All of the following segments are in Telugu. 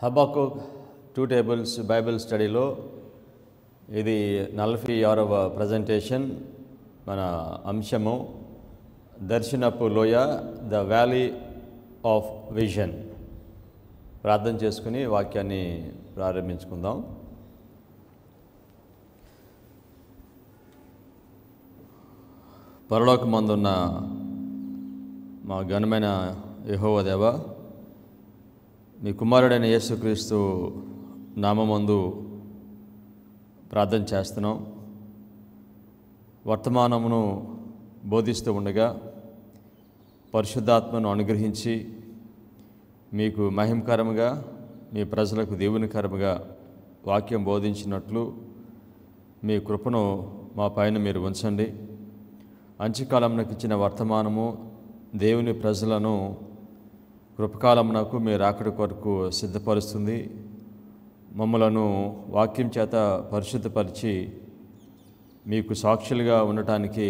హబక్కూక్ 2 టేబుల్స్ బైబిల్ స్టడీలో ఇది 46వ ప్రజెంటేషన్. మన అంశము దర్శనపు లోయ, ద వ్యాలీ ఆఫ్ విజన్. ప్రార్థన చేసుకుని వాక్యాన్ని ప్రారంభించుకుందాం. పరలోకమందున్న మా ఘనమైన యెహోవా దేవా, మీ కుమారుడైన యేసుక్రీస్తు నామమందు ప్రార్థన చేస్తున్నాం. వర్తమానమును బోధిస్తూ ఉండగా పరిశుద్ధాత్మను అనుగ్రహించి మీకు మహిమకరముగా, మీ ప్రజలకు దీవెనకరముగా వాక్యం బోధించినట్లు మీ కృపను మా పైన మీరు ఉంచండి. అంత్యకాలమునకు ఇచ్చిన వర్తమానము దేవుని ప్రజలను కృపకాలమునకు మీరు రాకడ కొరకు సిద్ధపరుస్తుంది. మమ్మలను వాక్యం చేత పరిశుద్ధపరిచి మీకు సాక్షులుగా ఉండటానికి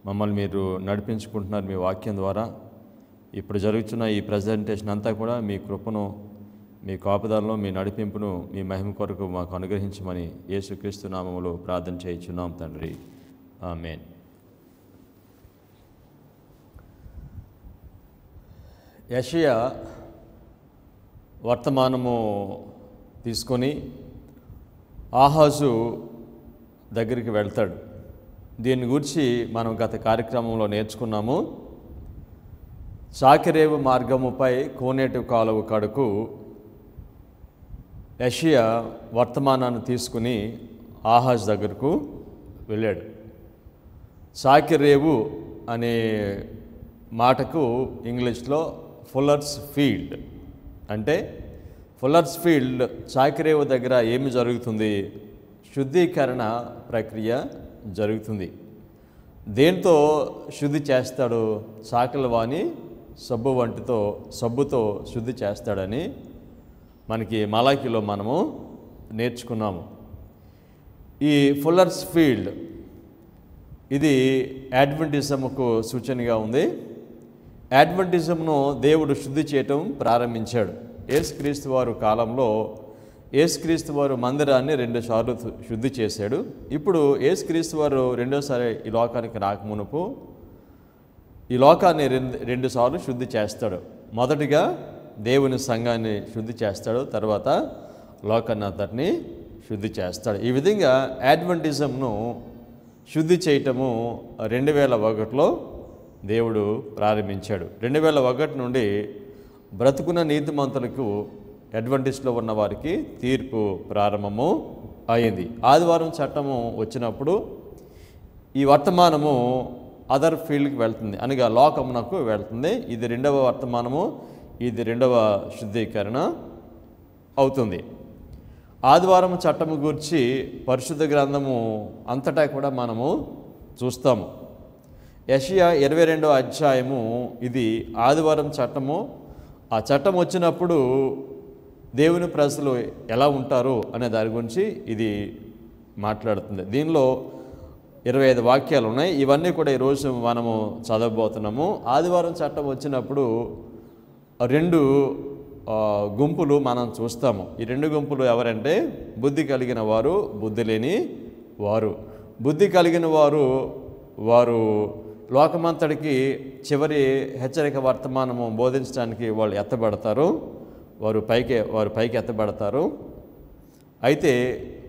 మమ్మల్ని మీరు నడిపించుకుంటున్నారు. మీ వాక్యం ద్వారా ఇప్పుడు జరుగుతున్న ఈ ప్రజెంటేషన్ అంతా కూడా మీ కృపను, మీ కాపుదలను, మీ నడిపింపును మీ మహిమ కొరకు మాకు అనుగ్రహించమని యేసుక్రీస్తు నామములో ప్రార్థన చేయుచున్నాం తండ్రి, ఆమేన్. యెషయా వర్తమానము తీసుకొని ఆహాజు దగ్గరికి వెళ్తాడు. దీని గురించి మనం గత కార్యక్రమంలో నేర్చుకున్నాము. సాకిరేవు మార్గముపై కోనేటి కాలువ కడకు యెషయా వర్తమానాన్ని తీసుకుని ఆహాజు దగ్గరకు వెళ్ళాడు. సాకిరేవు అనే మాటకు ఇంగ్లీష్లో ఫుల్లర్స్ ఫీల్డ్ అంటే, ఫుల్లర్స్ ఫీల్డ్ సాకిరేవు దగ్గర ఏమి జరుగుతుంది? శుద్ధీకరణ ప్రక్రియ జరుగుతుంది. దేంతో శుద్ధి చేస్తాడు? సాకిల వాణి సబ్బుతో శుద్ధి చేస్తాడని మనకి మలాకీలో మనము నేర్చుకున్నాము. ఈ ఫుల్లర్స్ ఫీల్డ్ ఇది అడ్వెంటిజంకు సూచనగా ఉంది. అడ్వెంటిజంను దేవుడు శుద్ధి చేయటం ప్రారంభించాడు. యేసుక్రీస్తు వారు కాలంలో యేసుక్రీస్తు వారు మందిరాన్ని 2 సార్లు శుద్ధి చేశాడు. ఇప్పుడు యేసుక్రీస్తు వారు 2వ సారి ఈ లోకానికి రాకమునుపు ఈ లోకాన్ని 2 సార్లు శుద్ధి చేస్తాడు. మొదటిగా దేవుని సంఘాన్ని శుద్ధి చేస్తాడు, తర్వాత లోకాన్ని అంతటిని శుద్ధి చేస్తాడు. ఈ విధంగా అడ్వెంటిజంను శుద్ధి చేయటము 2001లో దేవుడు ప్రారంభించాడు. 2001 నుండి బ్రతుకున్న నీతిమంతులకు, అడ్వెంటిస్ట్లో ఉన్న వారికి తీర్పు ప్రారంభము అయింది. ఆదివారం చట్టము వచ్చినప్పుడు ఈ వర్తమానము అదర్ ఫీల్డ్కి వెళ్తుంది, అనగా లోకమునకు వెళ్తుంది. ఇది 2వ వర్తమానము, ఇది 2వ శుద్ధీకరణ అవుతుంది. ఆదివారం చట్టము గురించి పరిశుద్ధ గ్రంథము అంతటా కూడా మనము చూస్తాము. యెషయా 22వ అధ్యాయము ఇది ఆదివారం చట్టము. ఆ చట్టం వచ్చినప్పుడు దేవుని ప్రజలు ఎలా ఉంటారు అనే దాని గురించి ఇది మాట్లాడుతుంది. దీనిలో 25 వాక్యాలు ఉన్నాయి. ఇవన్నీ కూడా ఈరోజు మనము చదవబోతున్నాము. ఆదివారం చట్టం వచ్చినప్పుడు 2 గుంపులు మనం చూస్తాము. ఈ 2 గుంపులు ఎవరంటే, బుద్ధి కలిగిన వారు, బుద్ధి లేని వారు. బుద్ధి కలిగిన వారు లోకమంతటికి చివరి హెచ్చరిక వర్తమానము బోధించడానికి వాళ్ళు ఎత్తబడతారు, వారు పైకి ఎత్తబడతారు. అయితే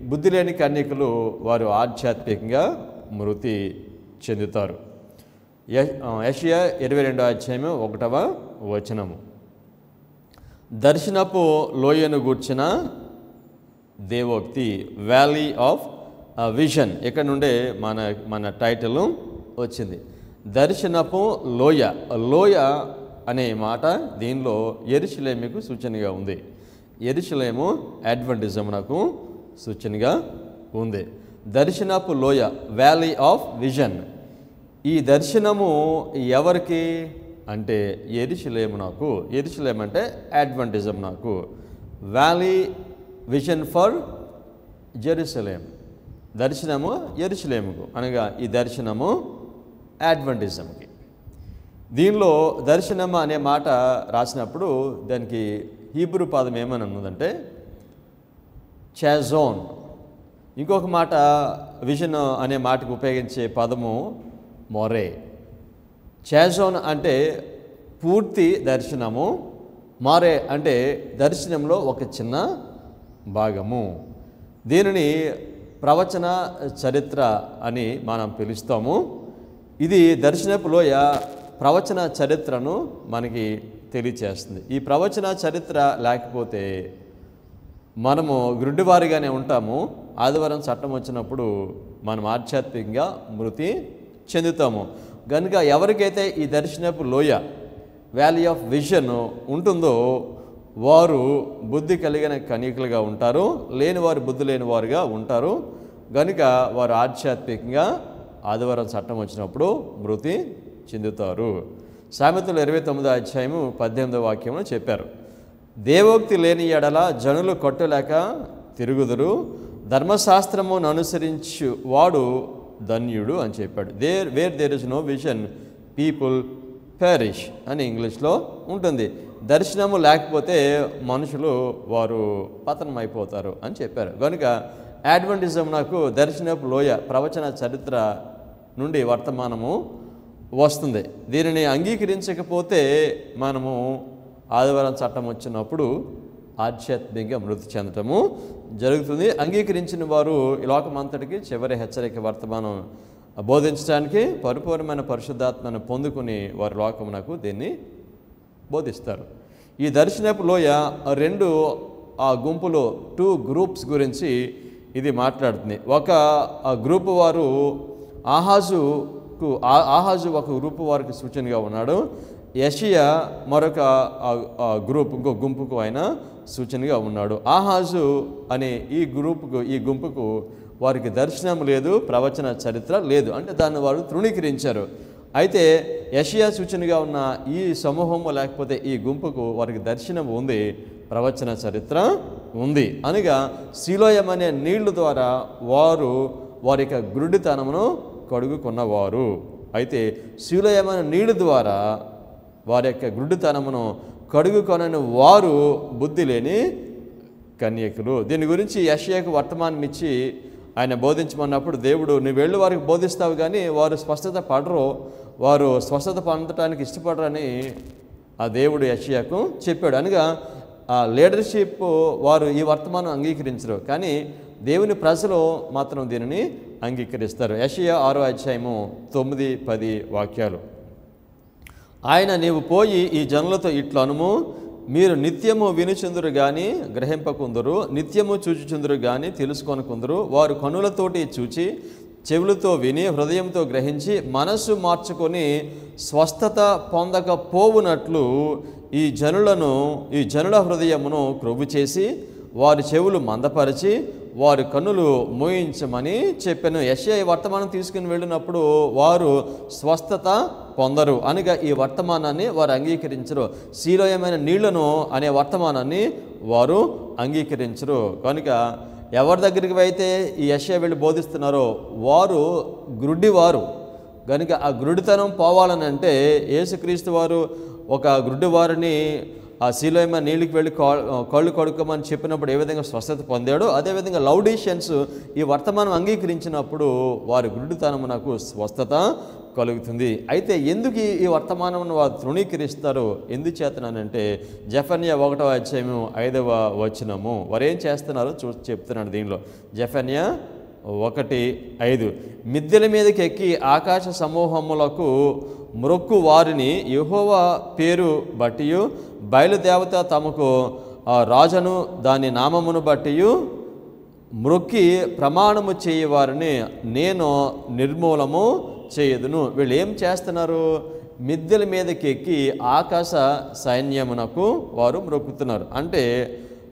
బుద్ధి లేని కన్యకులు వారు ఆధ్యాత్మికంగా మృతి చెందుతారు. యెషయా 22వ అధ్యాయము 1వ వచనము. దర్శనపు లోయను గూర్చిన దేవోక్తి, వ్యాలీ ఆఫ్ విజన్. ఇక్కడ నుండే మన టైటిల్ వచ్చింది. దర్శనపు లోయ. లోయ అనే మాట దీనిలో యెరూషలేముకు సూచనగా ఉంది. యెరూషలేము అడ్వెంటిజంకు సూచనగా ఉంది. దర్శనపు లోయ, వ్యాలీ ఆఫ్ విజన్. ఈ దర్శనము ఎవరికి అంటే యెరూషలేమునకు. యెరూషలేం అంటే అడ్వెంటిజంకు. Valley vision for Jerusalem. దర్శనము యెరూషలేముకు, అనగా ఈ దర్శనము అడ్వెంటిజంకి. దీనిలో దర్శనం అనే మాట రాసినప్పుడు దానికి హీబ్రూ పదం ఏమని ఉన్నదంటే చాజోన్. ఇంకొక మాట విజన్ అనే మాటకు ఉపయోగించే పదము మొరే. చాజోన్ అంటే పూర్తి దర్శనము, మొరే అంటే దర్శనంలో ఒక చిన్న భాగము. దీనిని ప్రవచన చరిత్ర అని మనం పిలుస్తాము. ఇది దర్శనపు లోయ ప్రవచన చరిత్రను మనకి తెలియచేస్తుంది. ఈ ప్రవచన చరిత్ర లేకపోతే మనము గ్రుడ్డివారిగానే ఉంటాము. ఆదివారం చట్టం వచ్చినప్పుడు మనం ఆధ్యాత్మికంగా మృతి చెందుతాము. కనుక ఎవరికైతే ఈ దర్శనపు లోయ వ్యాలీ ఆఫ్ విజన్ ఉంటుందో వారు బుద్ధి కలిగిన కన్యకులుగా ఉంటారు, లేని వారు బుద్ధి లేని వారుగా ఉంటారు. కనుక వారు ఆధ్యాత్మికంగా ఆదివారం చట్టం వచ్చినప్పుడు మృతి చెందుతారు. సామెతలు 29వ అధ్యాయము 18వ వాక్యంలో చెప్పారు, దేవోక్తి లేని ఎడల జనులు కట్టులేక తిరుగుదురు, ధర్మశాస్త్రమును అనుసరించు వాడు ధన్యుడు అని చెప్పాడు. Where there is no vision people perish అని ఇంగ్లీష్లో ఉంటుంది. దర్శనము లేకపోతే మనుషులు వారు పతనం అయిపోతారు అని చెప్పారు. కనుక అడ్వెంటిజం నాకు దర్శనపు లోయ ప్రవచన చరిత్ర నుండి వర్తమానము వస్తుంది. దీనిని అంగీకరించకపోతే మనము ఆదివారం చట్టం వచ్చినప్పుడు ఆధ్యాత్మికంగా మృతి చెందటము జరుగుతుంది. అంగీకరించిన వారు ఈ లోకమంతటికి చివరి హెచ్చరిక వర్తమానం బోధించడానికి పరిపూర్ణమైన పరిశుద్ధాత్మను పొందుకుని వారి లోకమునకు దీన్ని బోధిస్తారు. ఈ దర్శనపు లోయ రెండు గుంపులో 2 గ్రూప్స్ గురించి ఇది మాట్లాడుతుంది. ఒక గ్రూపు వారు ఆహాజు ఒక గ్రూపు వారికి సూచనగా ఉన్నాడు. యెషయా మరొక ఇంకో గుంపుకు ఆయన సూచనగా ఉన్నాడు. ఆహాజు అనే ఈ గుంపుకు వారికి దర్శనం లేదు, ప్రవచన చరిత్ర లేదు, అంటే దాన్ని వారు తృణీకరించారు. అయితే యెషయా సూచనగా ఉన్న ఈ సమూహము లేకపోతే ఈ గుంపుకు వారికి దర్శనం ఉంది, ప్రవచన చరిత్ర ఉంది. అనగా శిలోయం అనే నీళ్ల ద్వారా వారి యొక్క గురుడితనమును కడుగుకున్నవారు. అయితే శిలోయం అనే నీళ్ల ద్వారా వారి యొక్క గురుడితనమును కడుగుకొనని వారు బుద్ధి లేని కన్యకులు. దీని గురించి యెషయాకు వర్తమానం ఇచ్చి ఆయన బోధించమన్నప్పుడు దేవుడు, నువ్వు వెళ్ళి వారికి బోధిస్తావు కానీ వారు స్వస్థత పడరు, వారు స్వస్థత పొందటానికి ఇష్టపడరని ఆ దేవుడు యెషయాకు చెప్పాడు. అనగా ఆ లీడర్షిప్ వారు ఈ వర్తమానం అంగీకరించరు, కానీ దేవుని ప్రజలు మాత్రం దీనిని అంగీకరిస్తారు. యెషయా 6వ అధ్యాయము 9-10 వాక్యాలు. ఆయన, నీవు పోయి ఈ జనులతో ఇట్లా అనుము, మీరు నిత్యము వినుచుందురు గాని గ్రహింపకుందరు, నిత్యము చూచుచుందురు గాని తెలుసుకొనకుందరు. వారు కనులతోటి చూచి, చెవులతో విని, హృదయంతో గ్రహించి, మనస్సు మార్చుకొని స్వస్థత పొందకపోవునట్లు ఈ జనుల హృదయమును క్రొవ్వు చేసి, వారి చెవులు మందపరిచి, వారి కన్నులు మోయించమని చెప్పాను. యెషయా ఈ వర్తమానం తీసుకుని వెళ్ళినప్పుడు వారు స్వస్థత పొందరు. అనగా ఈ వర్తమానాన్ని వారు అంగీకరించరు. శిలోయమైన నీళ్లను అనే వర్తమానాన్ని వారు అంగీకరించరు. కనుక ఎవరి దగ్గరికి అయితే ఈ యెషయా వెళ్ళి బోధిస్తున్నారో వారు గ్రుడ్డివారు. కనుక ఆ గ్రుడితనం పోవాలని యేసుక్రీస్తు వారు ఒక గ్రుడ్డివారిని ఆ శిలోయమైన నీళ్ళకి వెళ్ళి కళ్ళు కడుక్కోమని చెప్పినప్పుడు ఏ విధంగా స్వస్థత పొందాడో, అదేవిధంగా లౌడీషియన్స్ ఈ వర్తమానం అంగీకరించినప్పుడు వారి గుడ్డితనమునకు స్వస్థత కలుగుతుంది. అయితే ఎందుకు ఈ వర్తమానం వారు తృణీకరిస్తారు? ఎందుచేతనంటే జెఫన్యా 1వ అధ్యాయము 5వ వచనము వారు ఏం చేస్తున్నారో చెప్తున్నాడు దీనిలో. జెఫన్యా 1:5 మిద్దెల మీదకి ఎక్కి ఆకాశ సమూహములకు మ్రొక్కు వారిని యెహోవా పేరు బట్టియు, బయలుదేవత తమకు రాజను దాని నామమును బట్టియు మ్రొక్కి ప్రమాణము చేయవారిని నేను నిర్మూలము చేయదును. వీళ్ళు ఏం చేస్తున్నారు? మిద్దెల మీదకి ఎక్కి ఆకాశ సైన్యమునకు వారు మ్రొక్కుతున్నారు. అంటే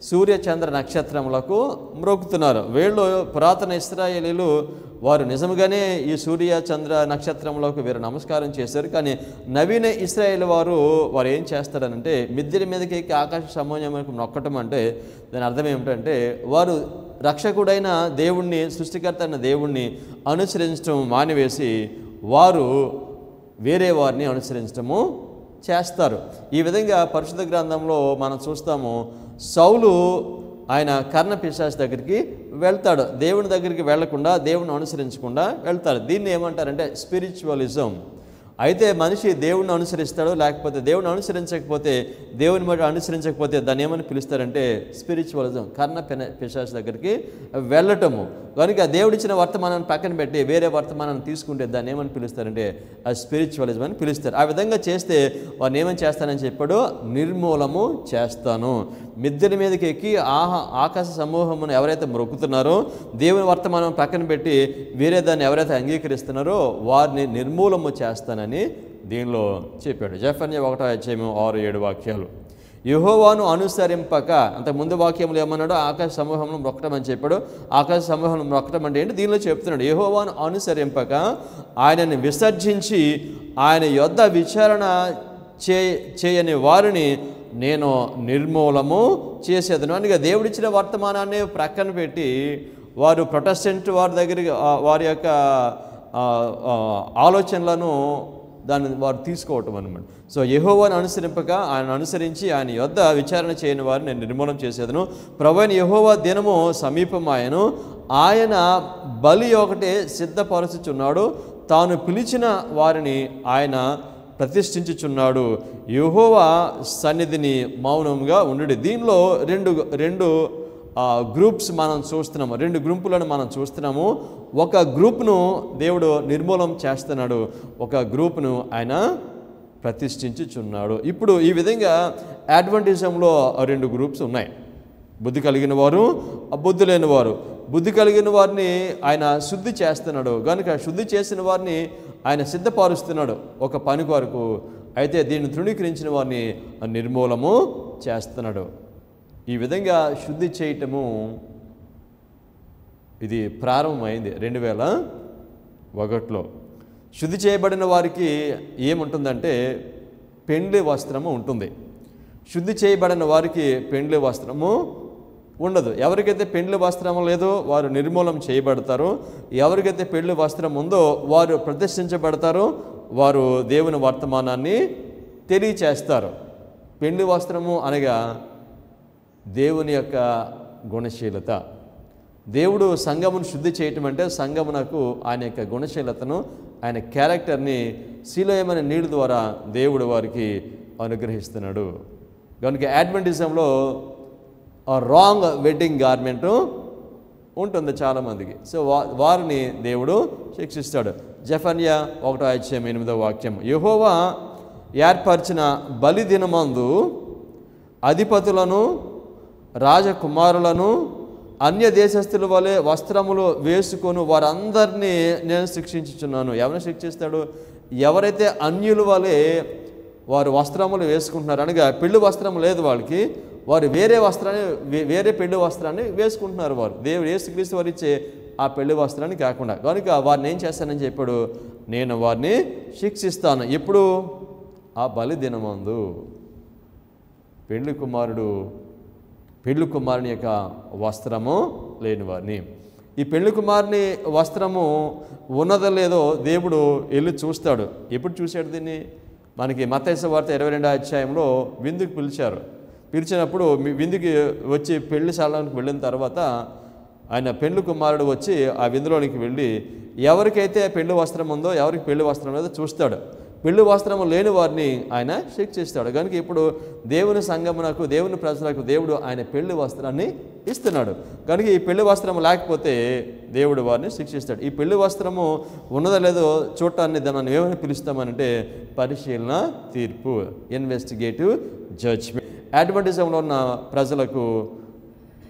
సూర్య చంద్ర నక్షత్రములకు మ్రొక్కుతున్నారు. వీళ్ళు పురాతన ఇశ్రాయేలీలు వారు నిజంగానే ఈ సూర్య చంద్ర నక్షత్రములకు వీరు నమస్కారం చేశారు. కానీ నవీన ఇశ్రాయేల్ వారు ఏం చేస్తారనంటే మిద్దెల మీదకి ఎక్కి ఆకాశ సమూహమునకు నొక్కటం అంటే దాని అర్థం ఏమిటంటే వారు రక్షకుడైన దేవుణ్ణి, సృష్టికర్త అయిన దేవుణ్ణి అనుసరించడం మానివేసి వారు వేరే వారిని అనుసరించడము చేస్తారు. ఈ విధంగా పరిశుద్ధ గ్రంథంలో మనం చూస్తాము, సౌలు ఆయన కర్ణ పిశాచు దగ్గరికి వెళ్తాడు. దేవుని దగ్గరికి వెళ్లకుండా, దేవుని అనుసరించకుండా వెళ్తాడు. దీన్ని ఏమంటారంటే స్పిరిచువలిజం. అయితే మనిషి దేవుణ్ణి అనుసరిస్తాడు, లేకపోతే దేవుని అనుసరించకపోతే, దేవుని మాట అనుసరించకపోతే దాన్ని ఏమని పిలుస్తారంటే స్పిరిచువలిజం. కర్ణ పిశాచు దగ్గరికి వెళ్ళటము. కనుక దేవుడిచ్చిన వర్తమానాన్ని పక్కన పెట్టి వేరే వర్తమానాన్ని తీసుకుంటే దాన్ని ఏమని పిలుస్తారంటే స్పిరిచువలిజం అని పిలుస్తారు. ఆ విధంగా చేస్తే వారిని ఏమని చేస్తానని చెప్పాడు, నిర్మూలము చేస్తాను. మిద్దెల మీదకి ఎక్కి ఆకాశ సమూహమును ఎవరైతే మొక్కుతున్నారో, దేవుని వర్తమానం పక్కన పెట్టి వేరే దాన్ని ఎవరైతే అంగీకరిస్తున్నారో వారిని నిర్మూలము చేస్తానని దీనిలో చెప్పాడు. జెఫన్యా 1:6-7 వాక్యాలు. యెహోవాను అనుసరింపక, అంతకుముందు వాక్యములు ఏమన్నాడు, ఆకాశ సమూహంలో మొక్కటం అని చెప్పాడు. ఆకాశ సమూహంలో మొక్కటం అంటే ఏంటి, దీనిలో చెప్తున్నాడు, యెహోవాను అనుసరింపక ఆయనని విసర్జించి ఆయన యొద్ద విచారణ చేయని వారిని నేను నిర్మూలము చేసేదను. అనగా దేవుడిచ్చిన వర్తమానాన్ని ప్రక్కన పెట్టి వారు ప్రొటెస్టెంట్ వారి దగ్గరికి వారి యొక్క ఆలోచనలను దాన్ని వారు తీసుకోవటం అన్నమాట. సో యెహోవాను అనుసరింపక ఆయన అనుసరించి ఆయన యొద్ద విచారణ చేయని వారిని నేను నిర్మూలన చేసేదను. ప్రభువైన యెహోవా దినము సమీపమాయను, ఆయన బలి ఒకటే సిద్ధపరచుచున్నాడు, తాను పిలిచిన వారిని ఆయన ప్రతిష్ఠించుచున్నాడు. యెహోవా సన్నిధిని మౌనంగా ఉండు. దీనిలో రెండు గ్రూప్స్ మనం చూస్తున్నాము, రెండు గ్రూపులను మనం చూస్తున్నాము. ఒక గ్రూప్ను దేవుడు నిర్మూలం చేస్తున్నాడు, ఒక గ్రూప్ను ఆయన ప్రతిష్ఠించుచున్నాడు. ఇప్పుడు ఈ విధంగా అడ్వెంటిజంలో రెండు గ్రూప్స్ ఉన్నాయి, బుద్ధి కలిగిన వారు, బుద్ధి లేని వారు. బుద్ధి కలిగిన వారిని ఆయన శుద్ధి చేస్తున్నాడు, కనుక శుద్ధి చేసిన వారిని ఆయన సిద్ధపరుస్తున్నాడు ఒక పని కొరకు. అయితే దీన్ని తృణీకరించిన వారిని నిర్మూలము చేస్తున్నాడు. ఈ విధంగా శుద్ధి చేయటము ఇది ప్రారంభమైంది 2001లో. శుద్ధి చేయబడిన వారికి ఏముంటుందంటే పెండ్లి వస్త్రము ఉంటుంది, శుద్ధి చేయబడిన వారికి పెండ్లి వస్త్రము ఉండదు. ఎవరికైతే పెండ్లి వస్త్రం లేదో వారు నిర్మూలన చేయబడతారు, ఎవరికైతే పెండ్లి వస్త్రం ఉందో వారు ప్రతిష్ఠించబడతారు, వారు దేవుని వర్తమానాన్ని తెలియచేస్తారు. పెండ్లి వస్త్రము అనగా దేవుని యొక్క గుణశీలత. దేవుడు సంఘమును శుద్ధి చేయటం అంటే సంఘమునకు ఆయన యొక్క గుణశీలతను, ఆయన క్యారెక్టర్ని శిలోయమైన నీళ్ళ ద్వారా దేవుడు వారికి అనుగ్రహిస్తున్నాడు. కనుక అడ్వెంటిజంలో రాంగ్ వెడ్డింగ్ గార్మెంటు ఉంటుంది చాలామందికి. సో వారిని దేవుడు శిక్షిస్తాడు. జెఫన్యా 1:8 యెహోవా ఏర్పరిచిన బలి దినమందు అధిపతులను, రాజకుమారులను, అన్య దేశస్థుల వలె వస్త్రములు వేసుకొని వారందరినీ నేను శిక్షించుచున్నాను. ఎవరిని శిక్షిస్తాడు? ఎవరైతే అన్యుల వలె వారు వస్త్రములు వేసుకుంటున్నారు, అనగా పెళ్లి వస్త్రం లేదు వాళ్ళకి, వారు వేరే పెళ్లి వస్త్రాన్ని వేసుకుంటున్నారు. వారు దేవుడు యేసుక్రీస్తు వారు ఇచ్చే ఆ పెళ్లి వస్త్రాన్ని కాకుండా. కనుక వారిని ఏం చేస్తానని చెప్పాడు, నేను వారిని శిక్షిస్తాను. ఎప్పుడు? ఆ బలి దినమందు. పెళ్లి కుమారుని యొక్క వస్త్రము లేని వారిని. ఈ పెళ్లి కుమారుని వస్త్రము ఉన్నదో లేదో దేవుడు వెళ్ళి చూస్తాడు. ఎప్పుడు చూశాడు దీన్ని? మనకి మత్తయి సువార్త 22 విందుకు పిలిచినప్పుడు విందుకి వచ్చి పెళ్లి శాలలోకి వెళ్ళిన తర్వాత ఆయన పెళ్లి కుమారుడు వచ్చి ఆ విందులోనికి వెళ్ళి ఎవరికైతే పెళ్లి వస్త్రం ఉందో, ఎవరికి పెళ్లి వస్త్రం లేదో చూస్తాడు. పెళ్లి వస్త్రము లేని వారిని ఆయన శిక్షిస్తాడు. కనుక ఇప్పుడు దేవుని సంఘమునకు, దేవుని ప్రజలకు దేవుడు ఆయన పెళ్లి వస్త్రాన్ని ఇస్తున్నాడు. కనుక ఈ పెళ్లి వస్త్రం లేకపోతే దేవుడు వారిని శిక్షిస్తాడు. ఈ పెళ్లి వస్త్రము ఉన్నదో లేదో చూడటాన్ని దాన్ని ఏమని పిలుస్తామనంటే పరిశీలన తీర్పు, ఇన్వెస్టిగేటివ్ జడ్జ్మెంట్. అడ్వెంటిజంలో ఉన్న ప్రజలకు,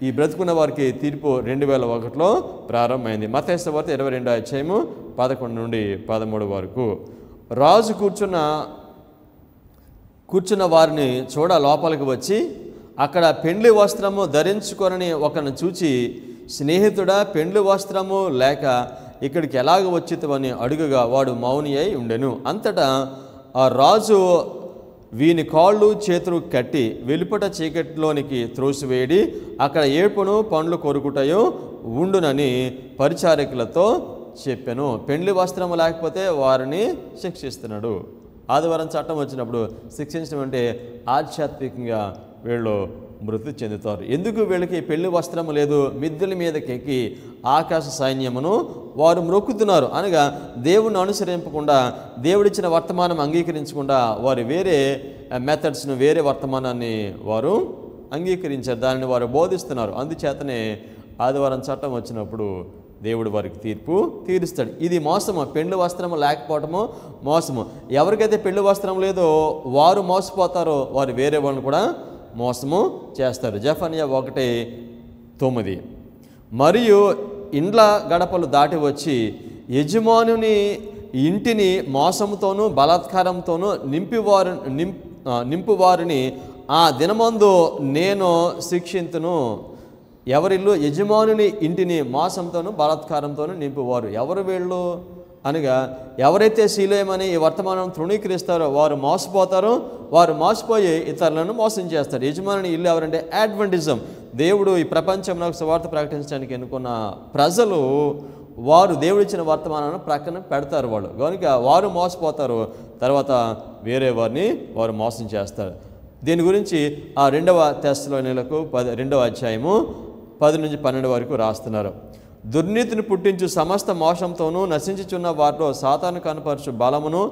ఈ బ్రతుకున్న వారికి తీర్పు 2001లో ప్రారంభమైంది. మత్తయి సువార్త 22:11-13 వరకు. రాజు కూర్చున్న వారిని చూడ లోపలికి వచ్చి అక్కడ పెండ్లి వస్త్రము ధరించుకొనని ఒకరిని చూచి, స్నేహితుడా, పెండ్లి వస్త్రము లేక ఇక్కడికి ఎలాగ వచ్చితవని అడుగగా వాడు మౌని అయి ఉండెను. అంతటా ఆ రాజు వీని కాళ్ళు చేతులు కట్టి వెలుపట చీకటిలోనికి త్రోసివేయడి, అక్కడ ఏడుపును పండ్లు కొరుకుటయో ఉండునని పరిచారకులతో చెప్పాను. పెండ్లి వస్త్రము లేకపోతే వారిని శిక్షిస్తున్నాడు. ఆదివారం చట్టం వచ్చినప్పుడు శిక్షించడం అంటే ఆధ్యాత్మికంగా వీళ్ళు మృతి చెందుతారు. ఎందుకు వీళ్ళకి పెళ్లి వస్త్రము లేదు? మిద్దెల మీదకి ఎక్కి ఆకాశ సైన్యమును వారు మ్రొక్కుతున్నారు. అనగా దేవుణ్ణి అనుసరింపకుండా, దేవుడిచ్చిన వర్తమానం అంగీకరించకుండా వారు వేరే మెథడ్స్ను, వేరే వర్తమానాన్ని వారు అంగీకరించారు, దానిని వారు బోధిస్తున్నారు. అందుచేతనే ఆదివారం చట్టం వచ్చినప్పుడు దేవుడు వారికి తీర్పు తీరుస్తాడు. ఇది మోసము. పెళ్లి వస్త్రము లేకపోవటము మోసము. ఎవరికైతే పెళ్లి వస్త్రం లేదో వారు మోసపోతారో వారు వేరే వాళ్ళని కూడా మోసము చేస్తారు. జెఫన్యా 1:9. మరియు ఇండ్ల గడపలు దాటి వచ్చి యజమానుని ఇంటిని మోసంతోనూ బలాత్కారంతోనూ నింపువారిని ఆ దినమందు నేను శిక్షింతును. ఎవరిల్లు? యజమానుని ఇంటిని మోసంతోనూ బలాత్కారంతోనూ నింపువారు. ఎవరు వీళ్ళు అనగా ఎవరైతే శీలేమని ఈ వర్తమానం తృణీకరిస్తారో వారు మోసపోతారో, వారు మోసపోయి ఇతరులను మోసం చేస్తారు. యజమానుని ఇల్లు ఎవరంటే అడ్వెంటిజం. దేవుడు ఈ ప్రపంచంలో సువార్త ప్రకటించడానికి ఎన్నుకున్న ప్రజలు వారు దేవుడిచ్చిన వర్తమానాన్ని ప్రక్కన పెడతారు వాళ్ళు. కనుక వారు మోసపోతారు, తర్వాత వేరే వారిని వారు మోసం చేస్తారు. దీని గురించి ఆ 2వ తెస్సలోనికీయులకు 2వ అధ్యాయము 10-12 వరకు రాస్తున్నారు. దుర్నీతిని పుట్టించు సమస్త మోసంతోనూ నశించుచున్న వారిలో సాతాను కనపరచు బలమును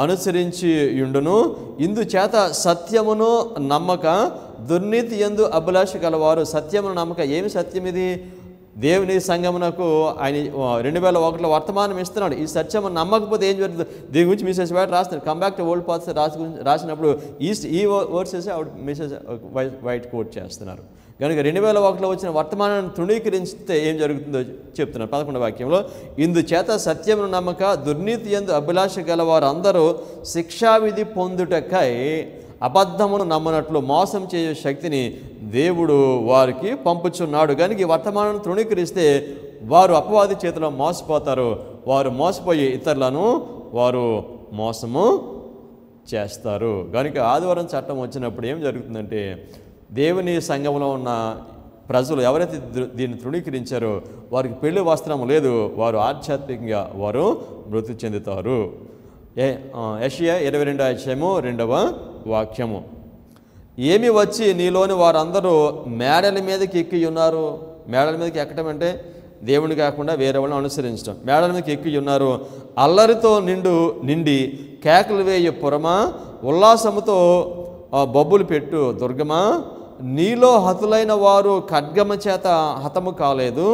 అనుసరించి యుండును. ఇందుచేత సత్యమును నమ్మక దుర్నీతి యందు అభిలాష గలవారు సత్యమును నమ్మక. ఏమి సత్యం ఇది? దేవుని సంఘమునకు ఆయన 2001లో వర్తమానం ఇస్తున్నాడు. ఈ సత్యం నమ్మకపోతే ఏం జరుగుతుంది? దీని గురించి మిసెస్ వైట్ రాస్తున్నారు. Come back to old paths రాసినప్పుడు ఈ వర్సెస్ ఆవిడ మిసెస్ వైట్ కోట్ చేస్తున్నారు. కనుక 2001లో వచ్చిన వర్తమానాన్ని తృణీకరిస్తే ఏం జరుగుతుందో చెప్తున్నారు 11వ వాక్యంలో. ఇందుచేత సత్యమును నమ్మక దుర్నీతి యందు అభిలాష గలవారు అందరూ శిక్షావిధి పొందుటకై అబద్ధమును నమ్మనట్లు మోసం చేయు శక్తిని దేవుడు వారికి పంపుచున్నాడు. కనుక ఈ వర్తమానాన్ని తృణీకరిస్తే వారు అపవాది చేతిలో మోసపోతారు. వారు మోసపోయి ఇతరులను వారు మోసము చేస్తారు. కనుక ఆదివారం చట్టం వచ్చినప్పుడు ఏం జరుగుతుందంటే దేవుని సంఘంలో ఉన్న ప్రజలు ఎవరైతే దీన్ని తృణీకరించారో వారికి పెళ్లి వస్త్రం లేదు, వారు ఆధ్యాత్మికంగా వారు మృతి చెందుతారు. యెషయా 22:2వ వాక్యము. ఏమి వచ్చి నీలోని వారందరూ మేడల మీదకి ఎక్కి ఉన్నారు. మేడల మీదకి ఎక్కడం అంటే దేవుని కాకుండా వేరే వాళ్ళని అనుసరించడం. మేడల మీదకి ఎక్కి ఉన్నారు. అల్లరితో నిండి కేకలు వేయ పురమా, ఉల్లాసముతో బొబ్బులు పెట్టు దుర్గమా, నీలో హతులైన వారు ఖడ్గమ చేత హతము కాలేదు,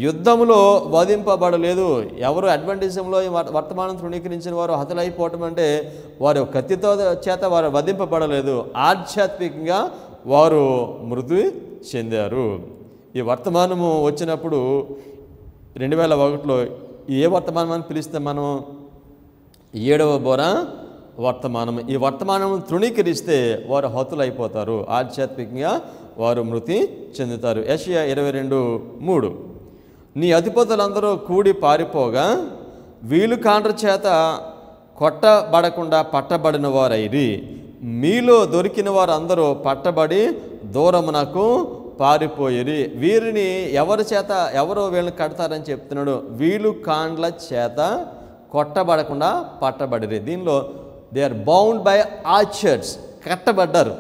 యుద్ధములో వధింపబడలేదు. ఎవరు అడ్వెంటిజంలో ఈ వర్తమానం తృణీకరించిన వారు హతులైపోవటం అంటే వారు కత్తితో చేత వారు వధింపబడలేదు, ఆధ్యాత్మికంగా వారు మృతి చెందారు. ఈ వర్తమానము వచ్చినప్పుడు 2001లో ఏ వర్తమానం అని పిలిస్తే మనం 7వ బోర వర్తమానం. ఈ వర్తమానం తృణీకరిస్తే వారు హతులైపోతారు, ఆధ్యాత్మికంగా వారు మృతి చెందుతారు. యెషయా 22:3. నీ అధిపతులందరూ కూడి పారిపోగా వీలు కాండ్ర చేత కొట్టబడకుండా పట్టబడిన వారైరి. మీలో దొరికిన వారందరూ పట్టబడి దూరమునకు పారిపోయిరి. వీరిని ఎవరు వీళ్ళని కడతారని చెప్తున్నాడు. వీలు కాండ్ల చేత కొట్టబడకుండా పట్టబడిరి. దీనిలో they are bound by archers, కట్టబడ్డారు.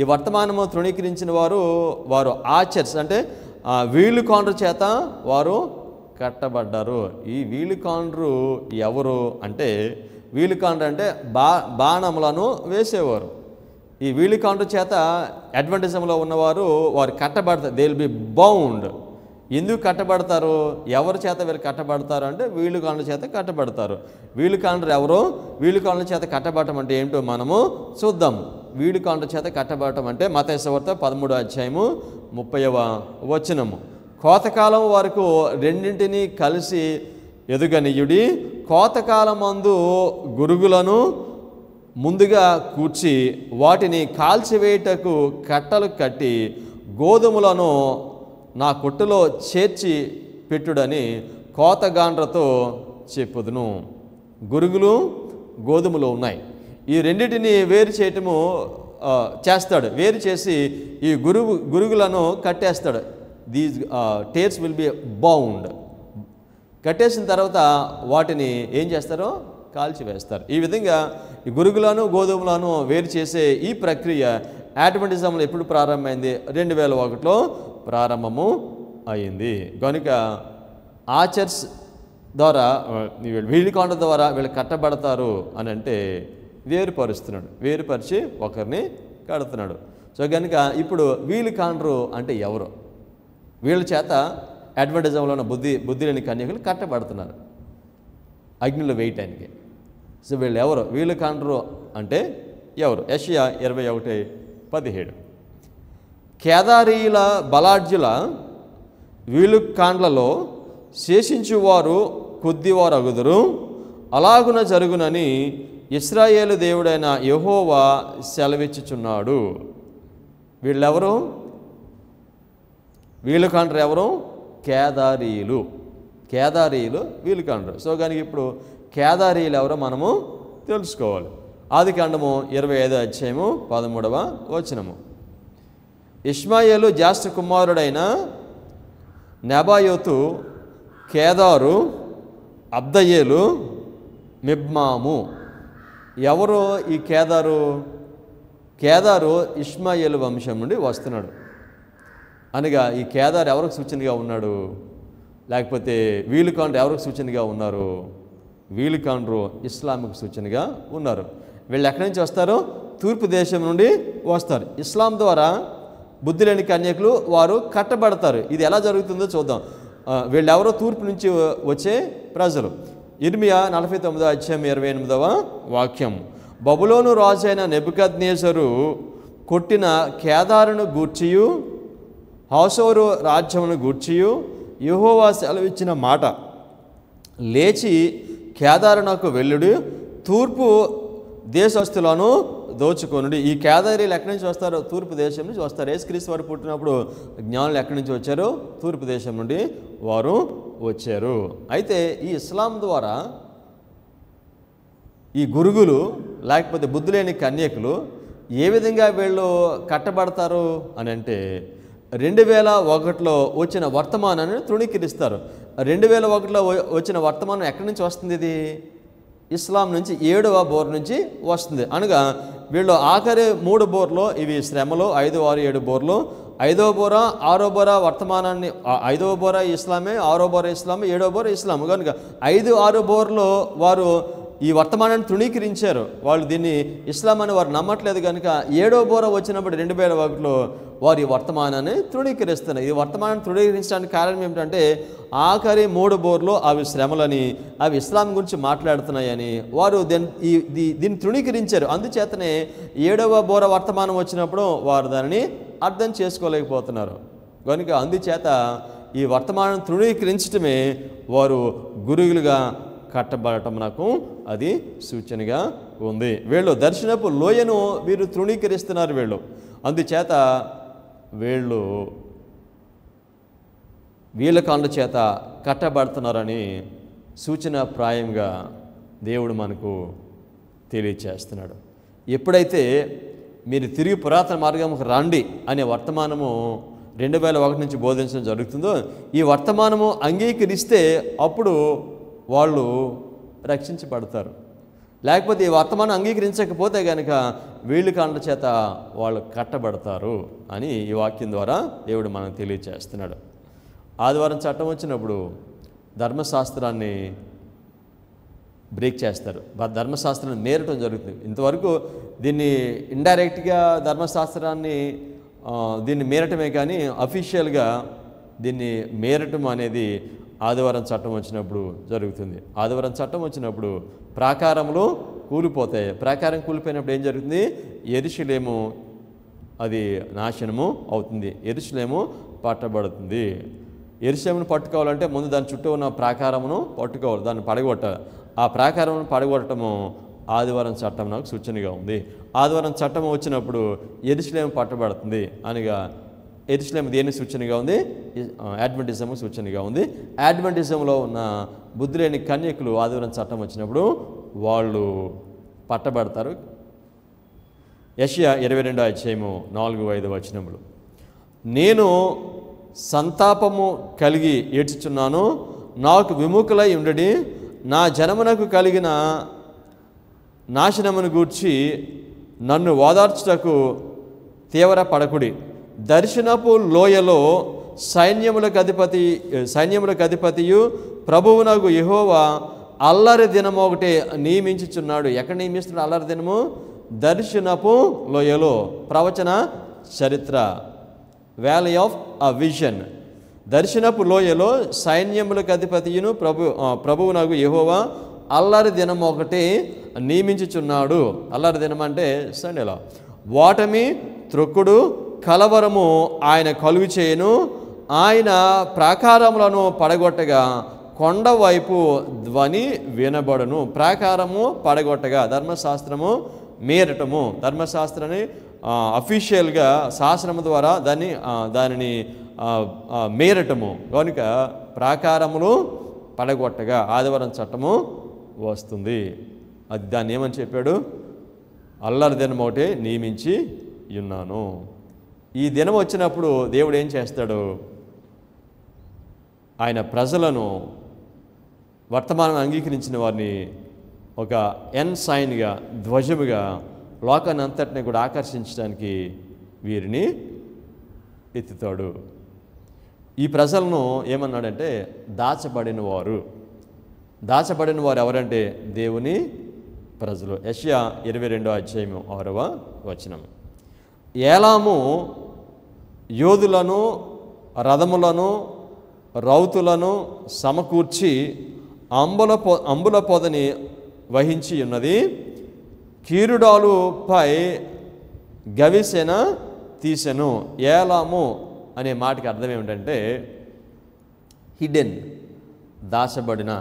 ఈ వర్తమానము తృణీకరించిన వారు ఆర్చర్స్ అంటే వీలు కాండ్రు చేత వారు కట్టబడ్డారు. ఈ వీలు కాండ్రు ఎవరు అంటే, వీలు కాండ్రు అంటే బాణములను వేసేవారు. ఈ వీలు కాండ్రు చేత అడ్వెంటిజంలో ఉన్నవారు వారు కట్టబడతారు. They will be bound. ఎందుకు కట్టబడతారు? ఎవరి చేత వీళ్ళు కట్టబడతారు అంటే వీలు కాండ్ల చేత కట్టబడతారు. వీలు కాండ్రు ఎవరు? వీలు కాండ్ల చేత కట్టబడటం అంటే ఏమిటో మనము చూద్దాం. వీలు కాండ్ల చేత కట్టబడటం అంటే మత్తయి సువార్త 13:30వ వచనము. కోతకాలం వరకు రెండింటినీ కలిసి ఎదుగనీయుడి. కోతకాలమందు గురుగులను ముందుగా కూర్చి వాటిని కాల్చివేయటకు కట్టలు కట్టి గోధుమలను నా కొట్టులో చేర్చి పెట్టుడని కోతగాండ్రతో చెప్పుదును. గురుగులు గోధుమలు ఉన్నాయి. ఈ రెండింటిని వేరు చేయటము చేస్తాడు. వేరు చేసి ఈ గురుగులను కట్టేస్తాడు. These tares will be bound. కట్టేసిన తర్వాత వాటిని ఏం చేస్తారో కాల్చి వేస్తారు. ఈ విధంగా ఈ గురుగులను గోధుమలను వేరు చేసే ఈ ప్రక్రియ అడ్వెంటిజంలో ఎప్పుడు ప్రారంభమైంది? 2001లో ప్రారంభము అయింది. కనుక ఆచర్స్ ద్వారా వీళ్ళ కాండ్ర ద్వారా వీళ్ళు కట్టబడతారు అని అంటే వేరుపరుస్తున్నాడు, వేరుపరిచి ఒకరిని కడుతున్నాడు. సో కనుక ఇప్పుడు వీళ్ళు కాండ్రు అంటే ఎవరు? వీళ్ళ చేత అడ్వెంటిజంలో ఉన్న బుద్ధి లేని కన్యకులు కట్టబడుతున్నారు అగ్నిలో వేయటానికి. సో వీళ్ళు ఎవరు? వీళ్ళు కాండ్రు అంటే ఎవరు? యెషయా 21:17 కేదారీల బలాఢ్యుల వీళ్ళు కాండ్లలో శేషించువారు కొద్దివారు అగుదురు, అలాగున జరుగునని ఇశ్రాయేలు దేవుడైన యెహోవా సెలవిచ్చుచున్నాడు. వీళ్ళెవరు? వీళ్ళు కాండ్రు ఎవరు? కేదారీలు. కేదారీలు వీళ్ళు కాండ్రు. సో కనుక ఇప్పుడు కేదారీలు ఎవరో మనము తెలుసుకోవాలి. ఆదికాండము 25:13 ఇష్మాయేలు జ్యేష్ఠ కుమారుడైన నెబాయోతు, కేదారు, అబ్దయేలు, మిబ్మాము. ఎవరు ఈ కేదారు? కేదారు ఇష్మాయేలు వంశం నుండి వస్తున్నాడు. అనగా ఈ కేదారు ఎవరికి సూచనగా ఉన్నాడు? లేకపోతే వీళ్ళు కాండ్రు ఎవరికి సూచనగా ఉన్నారు? వీళ్ళు కాండ్రు ఇస్లాంకు సూచనగా ఉన్నారు. వీళ్ళు ఎక్కడి నుంచి వస్తారు? తూర్పు దేశం నుండి వస్తారు. ఇస్లాం ద్వారా బుద్ధి లేని కన్యకులు వారు కట్టబడతారు. ఇది ఎలా జరుగుతుందో చూద్దాం. వీళ్ళెవరో తూర్పు నుంచి వచ్చే ప్రజలు. ఇర్మియా 49:28 బబులోను రాజైన నెబుకద్నెజరు కొట్టిన కేదారును గూర్చియు హాసోరు రాజ్యమును గూర్చియు యెహోవా సెలవిచ్చిన మాట, లేచి కేదారునకు వెళ్ళుడు, తూర్పు దేశస్తులను దోచుకొనుడి. ఈ కేదారీలు ఎక్కడి నుంచి వస్తారో? తూర్పు దేశం నుంచి వస్తారు. యేసుక్రీస్తు వారు పుట్టినప్పుడు జ్ఞానులు ఎక్కడి నుంచి వచ్చారు? తూర్పు దేశం నుండి వారు వచ్చారు. అయితే ఈ ఇస్లాం ద్వారా ఈ గురుగులు లేకపోతే బుద్ధి లేని కన్యకులు ఏ విధంగా వీళ్ళు కట్టబడతారు అని అంటే 2001లో వచ్చిన వర్తమానాన్ని తృణీకరిస్తారు. 2001లో వచ్చిన వర్తమానం ఎక్కడి నుంచి వస్తుంది? ఇది ఇస్లాం నుంచి 7వ బోర్ నుంచి వస్తుంది. అనగా వీళ్ళు ఆఖరి 3 బోర్లో ఇవి శ్రమలు, 5, 6, 7 బోర్లు, 5వ బోర 6వ బోర వర్తమానాన్ని, 5వ బోర ఇస్లామే, 6వ బోర ఇస్లామే, 7వ బోర ఇస్లాం. కనుక 5, 6 బోర్లో వారు ఈ వర్తమానాన్ని తృణీకరించారు. వాళ్ళు దీన్ని ఇస్లాం అని వారు నమ్మట్లేదు. కనుక 7వ బోర వచ్చినప్పుడు 2001లో వారు ఈ వర్తమానాన్ని తృణీకరిస్తున్నారు. ఈ వర్తమానాన్ని తృణీకరించడానికి కారణం ఏమిటంటే ఆఖరి 3 బోర్లు అవి శ్రమలని, అవి ఇస్లాం గురించి మాట్లాడుతున్నాయని వారు దీన్ని తృణీకరించారు. అందుచేతనే 7వ బోర వర్తమానం వచ్చినప్పుడు వారు దానిని అర్థం చేసుకోలేకపోతున్నారు. కనుక అందుచేత ఈ వర్తమానం తృణీకరించడమే వారు గురుగులుగా కట్టబడటం నాకు అది సూచనగా ఉంది. వీళ్ళు దర్శనపు లోయను వీరు తృణీకరిస్తున్నారు. వీళ్ళు అందుచేత వీళ్ళ కాళ్ళ చేత కట్టబడుతున్నారని సూచన ప్రాయంగా దేవుడు మనకు తెలియచేస్తున్నాడు. ఎప్పుడైతే మీరు తిరిగి పురాతన మార్గంకు రండి అనే వర్తమానము 2001 నుంచి బోధించడం జరుగుతుందో, ఈ వర్తమానము అంగీకరిస్తే అప్పుడు వాళ్ళు రక్షించబడతారు. లేకపోతే ఈ వర్తమానం అంగీకరించకపోతే కనుక వీళ్ళు కాళ్ళ చేత వాళ్ళు కట్టబడతారు అని ఈ వాక్యం ద్వారా దేవుడు మనకు తెలియచేస్తున్నాడు. ఆదివారం చట్టం వచ్చినప్పుడు ధర్మశాస్త్రాన్ని బ్రేక్ చేస్తారు, ధర్మశాస్త్రాన్ని మేరటం జరుగుతుంది. ఇంతవరకు దీన్ని ఇండైరెక్ట్గా ధర్మశాస్త్రాన్ని దీన్ని మేరటమే కానీ అఫీషియల్గా దీన్ని మేరటం అనేది ఆదివారం చట్టం వచ్చినప్పుడు జరుగుతుంది. ఆదివారం చట్టం వచ్చినప్పుడు ప్రాకారములు కూలిపోతాయి. ప్రాకారం కూలిపోయినప్పుడు ఏం జరుగుతుంది? యెరూషలేము అది నాశనము అవుతుంది, యెరూషలేము పట్టబడుతుంది. యెరూషలేమును పట్టుకోవాలంటే ముందు దాని చుట్టూ ఉన్న ప్రాకారమును పట్టుకోవాలి, దాన్ని పడగొట్టాలి. ఆ ప్రాకారమును పడగొట్టడము ఆదివారం చట్టం నాకు సూచనగా ఉంది. ఆదివారం చట్టం వచ్చినప్పుడు యెరూషలేము పట్టబడుతుంది అనగా యెరూషలేము దేని సూచనగా ఉంది? అడ్వెంటిజం సూచనగా ఉంది. అడ్వెంటిజంలో ఉన్న బుద్ధి లేని కన్యకులు ఆదివారం చట్టం వచ్చినప్పుడు వాళ్ళు పట్టబడతారు. యెషయా 22:4-5 నేను సంతాపము కలిగి ఏడ్చుచున్నాను, నాకు విముఖులై ఉండడి, నా జనమునకు కలిగిన నాశనమును గూర్చి నన్ను ఓదార్చుటకు తీవ్ర పడకుడి. దర్శనపు లోయలో సైన్యములకు అధిపతియు ప్రభువునగు యెహోవా అల్లరి దినము ఒకటి నియమించుచున్నాడు. ఎక్కడ నియమిస్తున్నాడు అల్లరి దినము? దర్శనపు లోయలో. ప్రవచన చరిత్ర, valley of a vision. Darshanapu లోయలో సైన్యములకు అధిపతియును ప్రభువునగు యెహోవా అల్లరి దినం ఒకటి నియమించుచున్నాడు. అల్లరి దినం అంటే సండేలో. ఓటమి, త్రొక్కుడు, కలవరము ఆయన కలుగు చేయను. ఆయన ప్రాకారములను పడగొట్టగా కొండ వైపు ధ్వని వినబడును. ప్రాకారము పడగొట్టగా, ధర్మశాస్త్రము మీరటము. ధర్మశాస్త్రాన్ని అఫీషియల్గా శాసనము ద్వారా దానిని మీరటము. కనుక ప్రాకారములు పడగొట్టగా ఆదివారం చట్టము వస్తుంది. అది దాన్ని ఏమని చెప్పాడు? అల్లరి దినం ఒకటి నియమించి ఉన్నాను. ఈ దినం వచ్చినప్పుడు దేవుడు ఏం చేస్తాడు? ఆయన ప్రజలను, వర్తమానం అంగీకరించిన వారిని ఒక సైన్గా, ధ్వజముగా లోకాన్ని అంతటిని కూడా ఆకర్షించడానికి వీరిని ఎత్తుతాడు. ఈ ప్రజలను ఏమన్నాడంటే దాచబడిన వారు. దాచబడిన వారు ఎవరంటే దేవుని ప్రజలు. యెషయా 22:6 ఏలాము యోధులను, రథములను, రౌతులను సమకూర్చి అంబుల పొదని వహించి ఉన్నది. కీరుడాలుపై గవిసెన తీసెను. ఏలాము అనే మాటకి అర్థం ఏమిటంటే హిడెన్, దాచబడిన.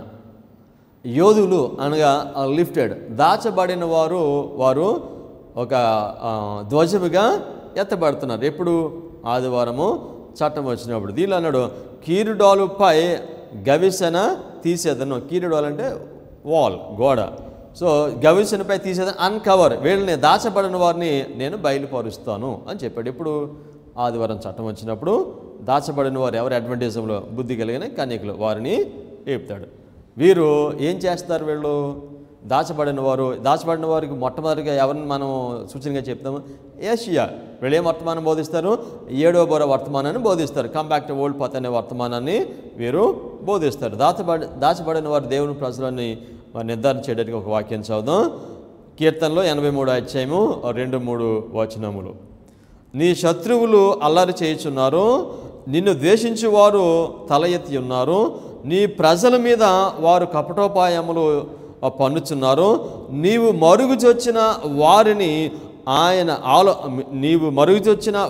యోధులు అనగా లిఫ్టెడ్. దాచబడిన వారు ఒక ధ్వజముగా ఎత్తబడుతున్నారు. ఎప్పుడు? ఆదివారము చట్టం వచ్చినప్పుడు. దీనిలో అన్నాడు కీరుడాలుపై గవిసెన తీసేదను. కీరుడాలు అంటే వాల్, గోడ. సో గవిసెనపై తీసేదని అన్కవర్, వీళ్ళని దాచబడిన వారిని నేను బయలుపరుస్తాను అని చెప్పాడు. ఇప్పుడు ఆదివారం చట్టం వచ్చినప్పుడు దాచబడిన వారు ఎవరు? అడ్వెంటిజంలో బుద్ధి కలిగిన కన్యకులు, వారిని ఏపుతాడు. వీరు ఏం చేస్తారు? వీళ్ళు దాచబడిన వారికి మొట్టమొదటిగా ఎవరిని మనం సూచనగా చెప్తాము? ఏషియా. వీళ్ళు ఏం వర్తమానం బోధిస్తారు? 7వ బోర వర్తమానాన్ని బోధిస్తారు. Come back to old path అనే వర్తమానాన్ని వీరు బోధిస్తారు. దాచబడిన వారు దేవుని ప్రజలని నిర్ధారణ చేయడానికి ఒక వాక్యం చదువుదాం. కీర్తనలో 83:2-3 నీ శత్రువులు అల్లరి చేయుచున్నారు, నిన్ను ద్వేషించువారు తల ఎత్తి ఉన్నారు. నీ ప్రజల మీద వారు కపటోపాయములు పన్నుచున్నారు. నీవు మరుగుచొచ్చిన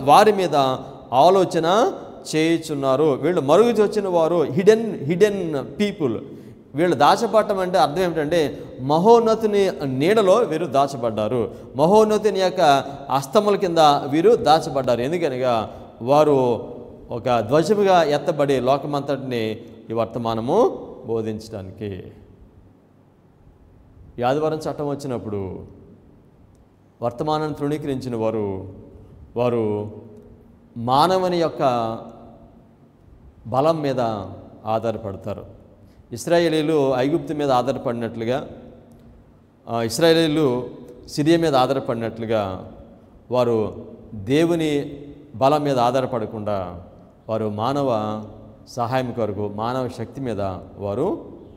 వారి మీద ఆలోచన చేయుచున్నారు. వీళ్ళు మరుగుచొచ్చిన వారు హిడెన్ పీపుల్. వీళ్ళు దాచబడటం అంటే అర్థం ఏమిటంటే మహోన్నతుని నీడలో వీరు దాచబడ్డారు. మహోన్నతుని యొక్క అస్తముల కింద వీరు దాచబడ్డారు. ఎందుకనగా వారు ఒక ధ్వజముగా ఎత్తబడి లోకమంతటిని ఈ వర్తమానము బోధించడానికి. ఈ ఆదివారం చట్టం వచ్చినప్పుడు వర్తమానాన్ని తృణీకరించిన వారు మానవుని యొక్క బలం మీద ఆధారపడతారు. ఇశ్రాయేలీలు ఐగుప్తు మీద ఆధారపడినట్లుగా, ఇశ్రాయేలీలు సిరియా మీద ఆధారపడినట్లుగా వారు దేవుని బలం మీద ఆధారపడకుండా వారు మానవ సహాయం కొరకు, మానవ శక్తి మీద వారు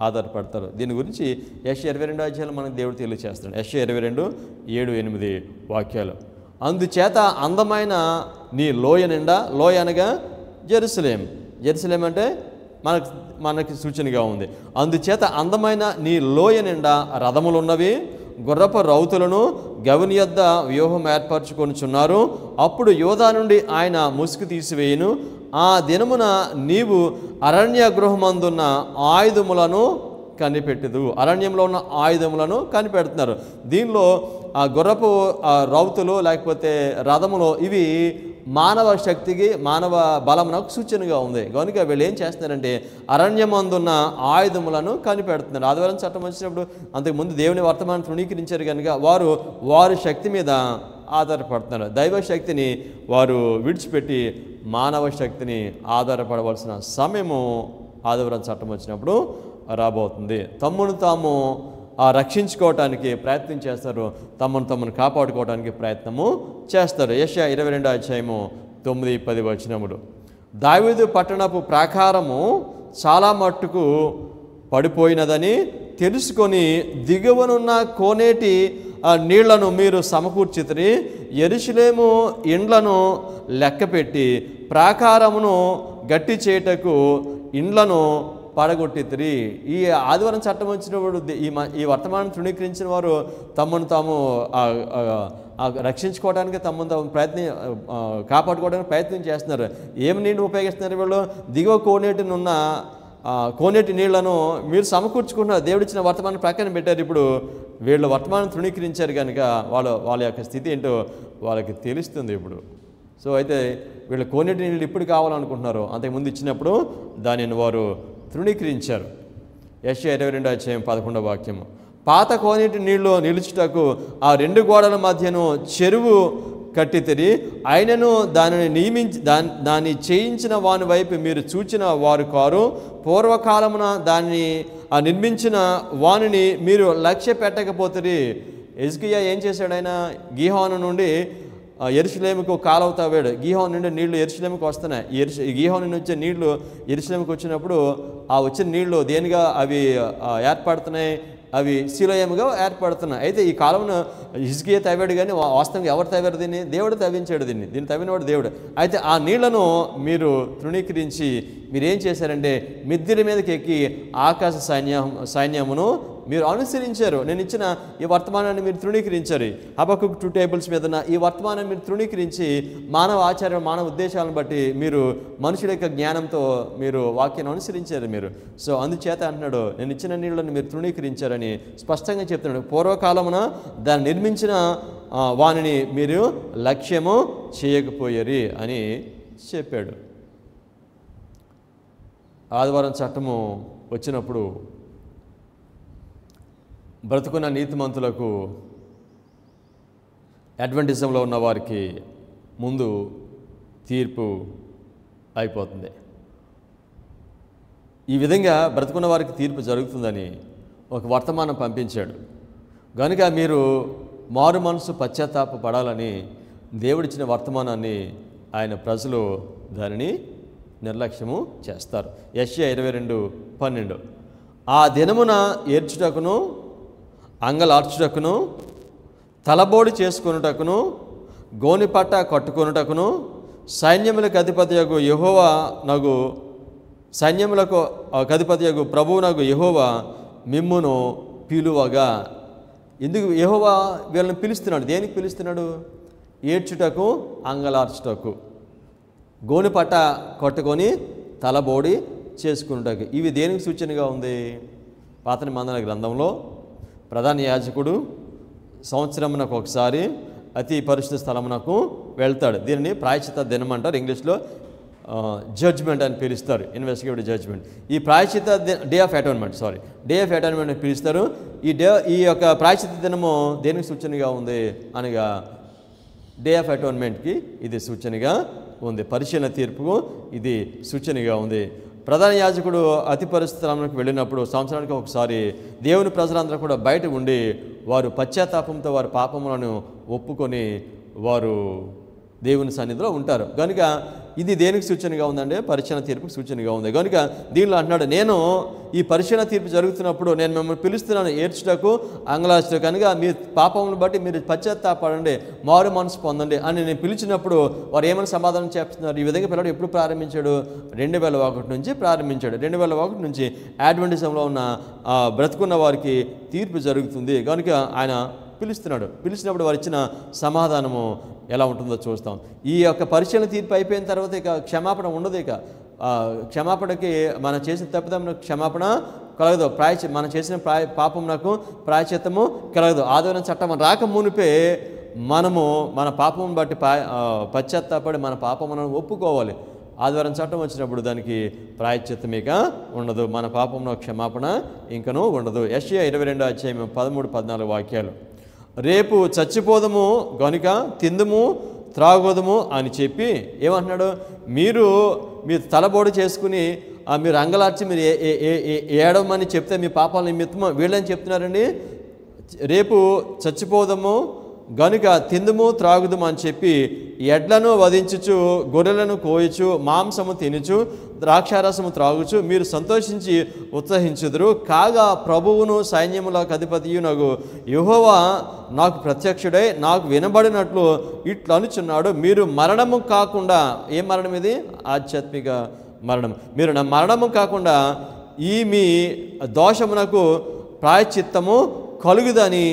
ఆధారపడతారు. దీని గురించి యెషయా 22 మనకు దేవుడు తెలియచేస్తాడు. యెషయా 22:7-8 అందుచేత అందమైన నీ లోయ నిండా, లోయ అనగా జెరూసలేం. జెరూసలేం అంటే మనకి సూచనగా ఉంది. అందుచేత అందమైన నీ లోయ నిండా రథములున్నవి, గుర్రపు రౌతులను గవిని యొద్ద వ్యూహం ఏర్పరచుకొనుచున్నారు. అప్పుడు యోధా నుండి ఆయన ముసుగు తీసివేయును. ఆ దినమున నీవు అరణ్య గృహమందున్న ఆయుధములను కనిపెట్టదు. అరణ్యంలో ఉన్న ఆయుధములను కనిపెడుతున్నారు. దీనిలో ఆ గుర్రపు రౌతులు లేకపోతే రథములు ఇవి మానవ శక్తికి, మానవ బలమునకు సూచనగా ఉంది. కనుక వీళ్ళు ఏం చేస్తున్నారంటే అరణ్యమందున్న ఆయుధములను కనిపెడుతున్నారు. ఆదివారం చట్టం వచ్చినప్పుడు అంతకుముందు దేవుని వర్తమానం తృణీకరించారు కనుక వారి శక్తి మీద ఆధారపడుతున్నారు. దైవ శక్తిని వారు విడిచిపెట్టి మానవ శక్తిని ఆధారపడవలసిన సమయము ఆదివారం చట్టం వచ్చినప్పుడు రాబోతుంది. తమ్మును తాము రక్షించుకోవటానికి ప్రయత్నం చేస్తారు, తమను కాపాడుకోవడానికి ప్రయత్నము చేస్తారు. యెషయా 22వ అధ్యాయము 9-10 వచనములు. దావీదు పట్టణపు ప్రాకారము చాలా మట్టుకు పడిపోయినదని తెలుసుకొని దిగువనున్న కోనేటి నీళ్లను మీరు సమకూర్చితిరి. యెరూషలేము ఇండ్లను లెక్కపెట్టి ప్రాకారమును గట్టి చేయుటకు ఇండ్లను పడగొట్టితిరి. ఈ ఆదివారం చట్టం వచ్చినప్పుడు ఈ వర్తమానం తృణీకరించిన వారు తమను తాము రక్షించుకోవడానికి తమను తాము కాపాడుకోవడానికి ప్రయత్నం చేస్తున్నారు. ఏమి నీళ్ళు ఉపయోగిస్తున్నారు వీళ్ళు? దిగువ కోనేటి నీళ్లను మీరు సమకూర్చుకుంటున్నారు. దేవుడిచ్చిన వర్తమానం ప్రక్కన పెట్టారు. ఇప్పుడు వీళ్ళు వర్తమానం తృణీకరించారు కనుక వాళ్ళ యొక్క స్థితి ఏంటో వాళ్ళకి తెలుస్తుంది ఇప్పుడు. సో అయితే వీళ్ళు కోనేటి నీళ్ళు ఇప్పుడు కావాలనుకుంటున్నారు, అంతకుముందు ఇచ్చినప్పుడు దానిని వారు తృణీకరించారు. యెషయా 22వ అధ్యాయం 11వ వాక్యము. పాత కోనేటి నీళ్లు నిలుచుటకు ఆ రెండు గోడల మధ్యను చెరువు కట్టితిరి. ఆయనను దాన్ని చేయించిన వాని వైపు మీరు చూచిన వారు కారు. పూర్వకాలమున దాన్ని నిర్మించిన వానిని మీరు లక్ష్య పెట్టకపోతిరి. హిజ్కియా ఏం చేశాడు? ఆయన గీహోను నుండి యెరూషలేముకు కాలువ తవ్వాడు. గీహోను నుండి నీళ్లు యెరూషలేముకు వస్తున్నాయి. గీహోను నుండి వచ్చే నీళ్లు యెరూషలేముకు వచ్చినప్పుడు ఆ వచ్చిన నీళ్లు దేనిగా అవి ఏర్పడుతున్నాయి? అవి శిలోయముగా ఏర్పడుతున్నాయి. అయితే ఈ కాలంలో హిజ్కియా తవ్వాడు, కానీ వాస్తవంగా ఎవరు తవ్వారు దీన్ని? దేవుడు తవ్వించాడు దీన్ని తవ్వినవాడు దేవుడు. అయితే ఆ నీళ్లను మీరు తృణీకరించి మీరేం చేశారంటే మిద్దెల మీదకి ఎక్కి ఆకాశ సైన్యమును మీరు అనుసరించారు. నేను ఇచ్చిన ఈ వర్తమానాన్ని మీరు తృణీకరించారు. హబక్కుకు 2 టేబుల్స్ మీద ఈ వర్తమానాన్ని మీరు తృణీకరించి మానవ ఆచార్య మానవ ఉద్దేశాలను బట్టి మీరు మనుషుల యొక్క జ్ఞానంతో మీరు వాక్యాన్ని అనుసరించారు మీరు. సో అందుచేత అంటున్నాడు, నేను ఇచ్చిన నీళ్లను మీరు తృణీకరించారని స్పష్టంగా చెప్తున్నాడు. పూర్వకాలమున దాన్ని నిర్మించిన వానిని మీరు లక్ష్యము చేయకపోయారు అని చెప్పాడు. ఆదివారం చట్టము వచ్చినప్పుడు బ్రతుకున్న నీతిమంతులకు, అడ్వెంటిజంలో ఉన్న వారికి ముందు తీర్పు అయిపోతుంది. ఈ విధంగా బ్రతుకున్న వారికి తీర్పు జరుగుతుందని ఒక వర్తమానం పంపించాడు. కనుక మీరు మారు మనసు పశ్చాత్తాప పడాలని దేవుడిచ్చిన వర్తమానాన్ని ఆయన ప్రజలు దానిని నిర్లక్ష్యము చేస్తారు. యెషయా 22:12. ఆ దినమున ఏడ్చుటకును అంగలార్చుటకును తలబోడి చేసుకొనుటకును గోనిపట్ట కట్టుకొనుటకును సైన్యములకు అధిపతియగు ప్రభువునగు యెహోవా మిమ్మును పిలువగా. ఎందుకు యెహోవా వీళ్ళని పిలుస్తున్నాడు? దేనికి పిలుస్తున్నాడు? ఏడ్చుటకు అంగలార్చుటకు, గోనిపట్ట కట్టుకొని తలబోడి చేసుకున్నటకు. ఇవి దేనికి సూచనగా ఉంది? పాత నిబంధన గ్రంథంలో ప్రధాన యాజకుడు సంవత్సరమునకు ఒకసారి అతి పరిశుద్ధ స్థలమునకు వెళ్తాడు. దీనిని ప్రాయశ్చిత్త దినం అంటారు. ఇంగ్లీష్లో జడ్జ్మెంట్ అని పిలుస్తారు, ఇన్వెస్టిగేటివ్ జడ్జ్మెంట్. ఈ ప్రాయశ్చిత్త డే ఆఫ్ అటాన్మెంట్ అని పిలుస్తారు. ఈ యొక్క ప్రాయశ్చిత్త దినము దేనికి సూచనగా ఉంది అనగా డే ఆఫ్ అటాన్మెంట్కి ఇది సూచనగా ఉంది. పరిశీలన తీర్పుకు ఇది సూచనగా ఉంది. ప్రధాన యాజకుడు అతి పరిస్థితులకు వెళ్ళినప్పుడు సంవత్సరానికి ఒకసారి దేవుని ప్రజలందరూ కూడా బయట ఉండి వారు పశ్చాత్తాపంతో వారి పాపములను ఒప్పుకొని వారు దేవుని సన్నిధిలో ఉంటారు. కనుక ఇది దేనికి సూచనగా ఉందంటే పరిశీలన తీర్పుకు సూచనగా ఉంది. కనుక దీనిలో అంటున్నాడు, నేను ఈ పరిశీలన తీర్పు జరుగుతున్నప్పుడు నేను మిమ్మల్ని పిలుస్తున్నాను ఏడ్చుటకు అంగలార్చుటకు. కనుక మీ పాపములను బట్టి మీరు పశ్చాత్తాపడండి, మారు మనసు పొందండి అని నేను పిలిచినప్పుడు వారు ఏమైనా సమాధానం చేస్తున్నారు? ఈ విధంగా పిల్లడు ఎప్పుడు ప్రారంభించాడు? 2001 నుంచి ప్రారంభించాడు. 2001 నుంచి అడ్వెంటిజంలో ఉన్న బ్రతుకున్న వారికి తీర్పు జరుగుతుంది. కనుక ఆయన పిలిచినప్పుడు వారు ఇచ్చిన సమాధానము ఎలా ఉంటుందో చూస్తాం. ఈ యొక్క పరిశీలన తీర్పు అయిపోయిన తర్వాత ఇక క్షమాపణ ఉండదు. ఇక క్షమాపణకి మనం చేసిన తప్పిదమును క్షమాపణ కలగదు. మనం చేసిన పాపమునకు ప్రాయశ్చిత్తము కలగదు. ఆదివారం చట్టం రాక మునిపే మనము మన పాపమును బట్టి పశ్చాత్తాపడి మన పాపమును ఒప్పుకోవాలి. ఆదివారం చట్టం వచ్చినప్పుడు దానికి ప్రాయశ్చిత్తం ఇక ఉండదు, మన పాపమును క్షమాపణ ఇంకనూ ఉండదు. యెషయా 22:13-14 వాక్యాలు. రేపు చచ్చిపోదము గనుక తిందుము త్రాగోదము అని చెప్పి ఏమంటున్నాడు? మీరు తలబోడు చేసుకుని మీరు అంగలార్చి మీరు ఏడవమని చెప్తే మీ పాపాల నిమిత్తము వీళ్ళని చెప్తున్నారండి, రేపు చచ్చిపోదము గనుక తిందుము త్రాగుదము అని చెప్పి ఎడ్లను వధించుచు గొర్రెలను కోయచు మాంసము తినుచు ద్రాక్షారసము త్రాగుచు మీరు సంతోషించి ఉత్సహించుదురు. కాగా ప్రభువును సైన్యములకు అధిపతియు నాకు యెహోవా నాకు ప్రత్యక్షుడై నాకు వినబడినట్లు ఇట్లు అనుచున్నాడు, మీరు మరణము కాకుండా, ఏ మరణం ఇది? ఆధ్యాత్మిక మరణం. మీరు నా మరణము కాకుండా ఈ మీ దోషమునకు ప్రాయశ్చిత్తము కలుగుదని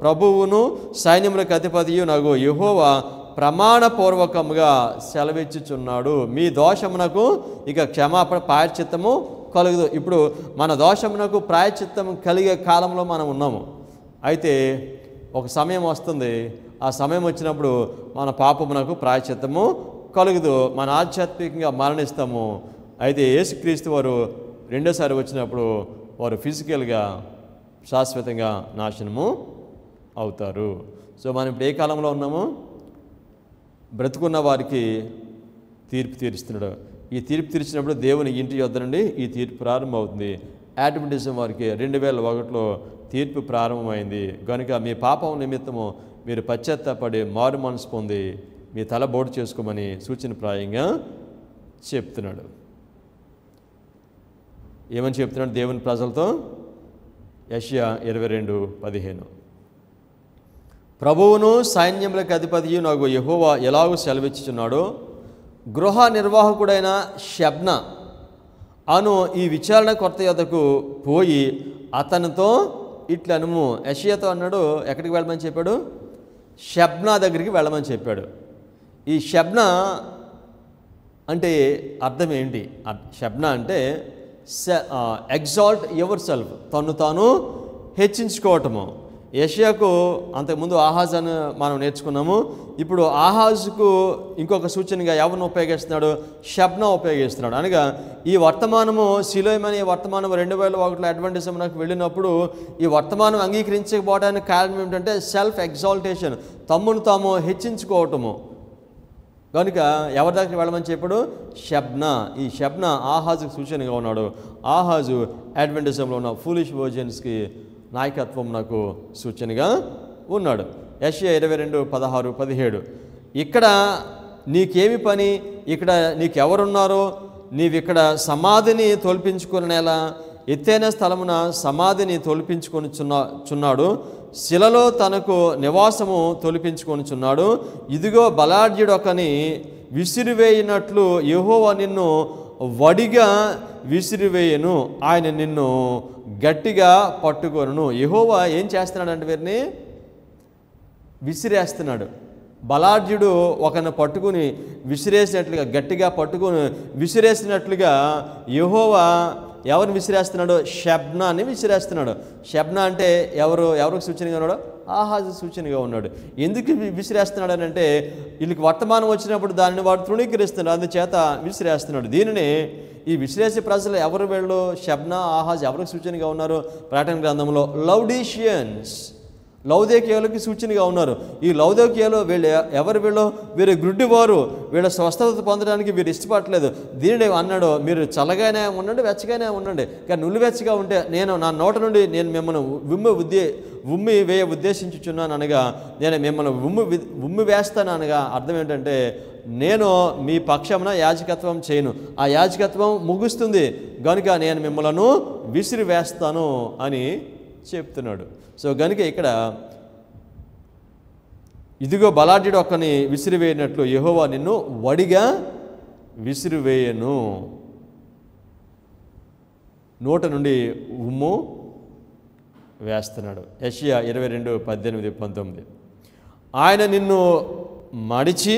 ప్రభువును సైన్యములకు అధిపతియు నాకు యెహోవా ప్రమాణపూర్వకముగా సెలవిచ్చుచున్నాడు. మీ దోషమునకు ఇక క్షమాపణ ప్రాయశ్చిత్తము కలుగుదు. ఇప్పుడు మన దోషమునకు ప్రాయశ్చిత్తము కలిగే కాలంలో మనం ఉన్నాము. అయితే ఒక సమయం వస్తుంది, ఆ సమయం వచ్చినప్పుడు మన పాపమునకు ప్రాయశ్చిత్తము కలుగుదు, మన ఆధ్యాత్మికంగా మరణిస్తాము. అయితే యేసుక్రీస్తు వారు రెండోసారి వచ్చినప్పుడు వారు ఫిజికల్గా శాశ్వతంగా నాశనము అవుతారు. సో మనం ఇప్పుడు ఏ కాలంలో ఉన్నాము? బ్రతుకున్న వారికి తీర్పు తీరుస్తున్నాడు. ఈ తీర్పు తీర్చినప్పుడు దేవుని ఇంటి యొద్ద నుండి ఈ తీర్పు ప్రారంభమవుతుంది. అడ్వెంటిజం వారికి 2001లో తీర్పు ప్రారంభమైంది. కనుక మీ పాపం నిమిత్తము మీరు పశ్చాత్తాపడి మారు మనసు పొంది మీ తల బోడు చేసుకోమని సూచనప్రాయంగా చెప్తున్నాడు. ఏమని చెప్తున్నాడు దేవుని ప్రజలతో? యెషయా 22:15 ప్రభువును సైన్యములకు అధిపతియు నాకు యెహోవా ఎలాగూ సెలవిచ్చుచున్నాడో, గృహ నిర్వాహకుడైన షెబ్నా అను ఈ విచారణకర్త యొద్దకు పోయి అతనితో ఇట్లనుము. యెషయాతో అన్నాడు, ఎక్కడికి వెళ్ళమని చెప్పాడు? షెబ్నా దగ్గరికి వెళ్ళమని చెప్పాడు. ఈ షెబ్నా అంటే అర్థం ఏంటి? షెబ్నా అంటే ఎగ్జాల్ట్ యువర్ సెల్ఫ్, తను తాను హెచ్చించుకోవటము. యెషయాకు అంతకుముందు ఆహాజ్ అని మనం నేర్చుకున్నాము. ఇప్పుడు ఆహాజుకు ఇంకొక సూచనగా ఎవరిని ఉపయోగిస్తున్నాడు? షెబ్నా ఉపయోగిస్తున్నాడు. అనగా ఈ వర్తమానము సిలోయం అనే వర్తమానం 2001లో అడ్వెంటిజంకి వెళ్ళినప్పుడు ఈ వర్తమానం అంగీకరించకపోవడానికి కారణం ఏమిటంటే సెల్ఫ్ ఎగ్జాల్టేషన్, తమ్మును తాము హెచ్చించుకోవటము. కనుక ఎవరి దగ్గరికి వెళ్ళమని చెప్పాడు? షెబ్నా. ఈ షెబ్నా ఆహాజుకు సూచనగా ఉన్నాడు. ఆహాజు అడ్వెంటిజంలో ఉన్న ఫూలిష్ వర్జిన్స్కి నాయకత్వం నాకు సూచనగా ఉన్నాడు. యెషయా 22:16-17 ఇక్కడ నీకేమి పని, ఇక్కడ నీకెవరున్నారో, నీవిక్కడ సమాధిని తొలిపించుకునేలా ఎత్తైన స్థలమున సమాధిని తొలిపించుకొనిచున్నాడు, శిలలో తనకు నివాసము తొలిపించుకొనిచున్నాడు. ఇదిగో బలాఢ్యుడొకని విసిరివేయినట్లు యెహోవా నిన్ను వడిగా విసిరివేయను, ఆయన నిన్ను గట్టిగా పట్టుకొనును. యెహోవా ఏం చేస్తున్నాడంటే వీరిని విసిరేస్తున్నాడు. బలాఢ్యుడు ఒకరిని పట్టుకుని విసిరేసినట్లుగా, గట్టిగా పట్టుకుని విసిరేసినట్లుగా యెహోవా ఎవరిని విసిరేస్తున్నాడు? షెబ్నాని విసిరేస్తున్నాడు. షెబ్నా అంటే ఎవరికి సూచనగా ఉన్నాడు? ఆహాజు సూచనగా ఉన్నాడు. ఎందుకు విసిరేస్తున్నాడు అని అంటే వీళ్ళకి వర్తమానం వచ్చినప్పుడు దానిని వాడు తృణీకరిస్తున్నాడు, అందుచేత విసిరేస్తున్నాడు. దీనిని ఈ విశ్లేష ప్రజలు ఎవరు? వీళ్ళు షెబ్నా, ఆహాజ్ ఎవరికి సూచనగా ఉన్నారు? ప్రకటన గ్రంథంలో లౌడీషియన్స్, లౌదేకియాలకి సూచనగా ఉన్నారు. ఈ లౌదేకియాలో వీరు గ్రుడ్డివారు, వీళ్ళ స్వస్థత పొందడానికి వీరు ఇష్టపడలేదు. దీనిని అన్నాడు, మీరు చల్లగానే ఉండండి, వెచ్చగానే ఉండండి, కానీ నులివెచ్చగా ఉంటే నేను నా నోట నుండి నేను మిమ్మల్ని ఉమ్మి వేయ ఉద్దేశించుచున్నాను అనగా నేను మిమ్మల్ని ఉమ్మి వేస్తాను అనగా అర్థం ఏంటంటే నేను మీ పక్షమున యాజకత్వం చేయను, ఆ యాజకత్వం ముగుస్తుంది గనుక నేను మిమ్మలను విసిరి వేస్తాను అని చెప్తున్నాడు. సో గనుక ఇక్కడ ఇదిగో బలాఢ్యుడు ఒక్కని విసిరివేయనట్లు యెహోవా నిన్ను వడిగా విసిరివేయను, నోట నుండి ఉమ్ము వేస్తున్నాడు. యెషయా 22:18-19 ఆయన నిన్ను మడిచి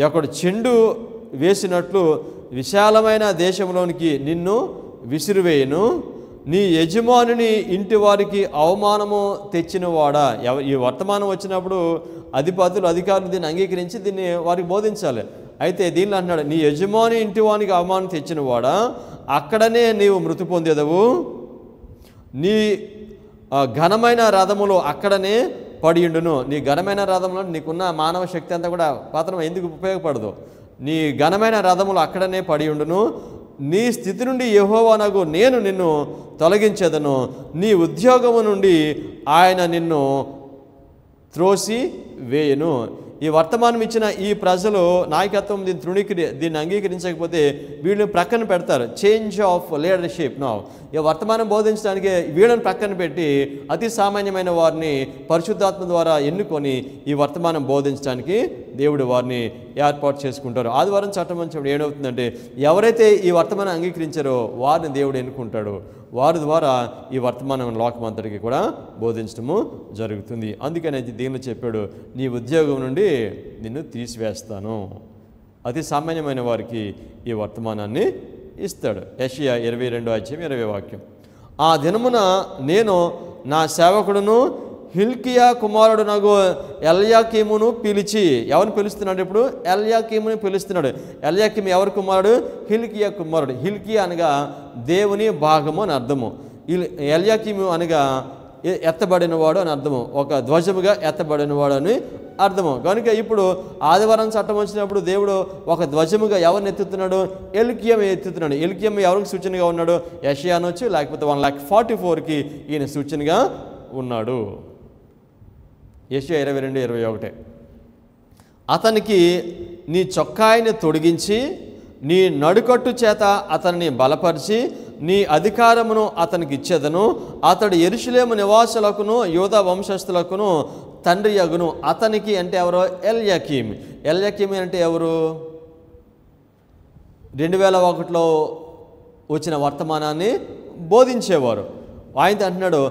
ఒకడు చెండు వేసినట్లు విశాలమైన దేశంలోనికి నిన్ను విసిరివేయను, నీ యజమానుని ఇంటి వారికి అవమానము తెచ్చినవాడా. ఈ వర్తమానం వచ్చినప్పుడు అధికారులు దీన్ని అంగీకరించి దీన్ని వారికి బోధించాలి. అయితే దీనిలో అంటున్నాడు, నీ యజమాని ఇంటి వానికి అవమానం తెచ్చినవాడా, అక్కడనే నీవు మృతి పొందేదవు, నీ ఘనమైన రథములో అక్కడనే పడియుండును. నీ ఘనమైన రథంలో నీకున్న మానవ శక్తి అంతా కూడా పాత్రం ఎందుకు ఉపయోగపడదు. నీ ఘనమైన రథములు అక్కడనే పడియుండును, నీ స్థితి నుండి యెహోవానగు నేను నిన్ను తొలగించెదను, నీ ఉద్యోగము నుండి ఆయన నిన్ను త్రోసి వేయును. ఈ వర్తమానం ఇచ్చిన ఈ ప్రజలు నాయకత్వం దీన్ని అంగీకరించకపోతే వీళ్ళని ప్రక్కన పెడతారు. Change of leadership now. ఈ వర్తమానం బోధించడానికి వీళ్ళని ప్రక్కన పెట్టి అతి సామాన్యమైన వారిని పరిశుద్ధాత్మ ద్వారా ఎన్నుకొని ఈ వర్తమానం బోధించడానికి దేవుడు వారిని ఏర్పాటు చేసుకుంటారు. ఆదివారం చట్టం వచ్చినప్పుడు ఏమవుతుందంటే ఎవరైతే ఈ వర్తమానం అంగీకరించారో వారిని దేవుడు ఎన్నుకుంటాడు. వారి ద్వారా ఈ వర్తమానం లోకమంతటికి కూడా బోధించడము జరుగుతుంది. అందుకని దీనిలో చెప్పాడు, నీ ఉద్యోగం నుండి నిన్ను తీసివేస్తాను. అతి సామాన్యమైన వారికి ఈ వర్తమానాన్ని ఇస్తాడు. యెషయా 22:20 ఆ దినమున నేను నా సేవకుడును హిల్కియా కుమారుడునగు ఎల్యాకీమును పిలిచి, ఎవరిని పిలుస్తున్నాడు ఇప్పుడు? ఎల్యాకీముని పిలుస్తున్నాడు. ఎల్యాకీము ఎవరి కుమారుడు? హిల్కియా కుమారుడు. హిల్కియా అనగా దేవుని భాగము అని అర్థము. ఎల్యాకీము అనగా ఎత్తబడినవాడు అని అర్థము, ఒక ధ్వజముగా ఎత్తబడినవాడు అని అర్థము. కనుక ఇప్పుడు ఆదివారం చట్టం వచ్చినప్పుడు దేవుడు ఒక ధ్వజముగా ఎవరిని ఎత్తుతున్నాడు? ఎల్కియం ఎత్తుతున్నాడు. ఎల్కియం ఎవరికి సూచనగా ఉన్నాడు? యెషయా అనొచ్చు, లేకపోతే 144కి ఈయన సూచనగా ఉన్నాడు. యెషయా 22:21 అతనికి నీ చొక్కాయిని తొడిగించి నీ నడుకట్టు చేత అతన్ని బలపరిచి నీ అధికారమును అతనికి ఇచ్చేదను, అతడు యెరూషలేము నివాసులకును యూదా వంశస్థులకును తండ్రి యగును. అతనికి అంటే ఎవరు? ఎల్యాకీమ్. ఎల్యాకీమ్ అంటే ఎవరు? 2001లో వచ్చిన వర్తమానాన్ని బోధించేవారు. ఆయన అంటున్నాడు,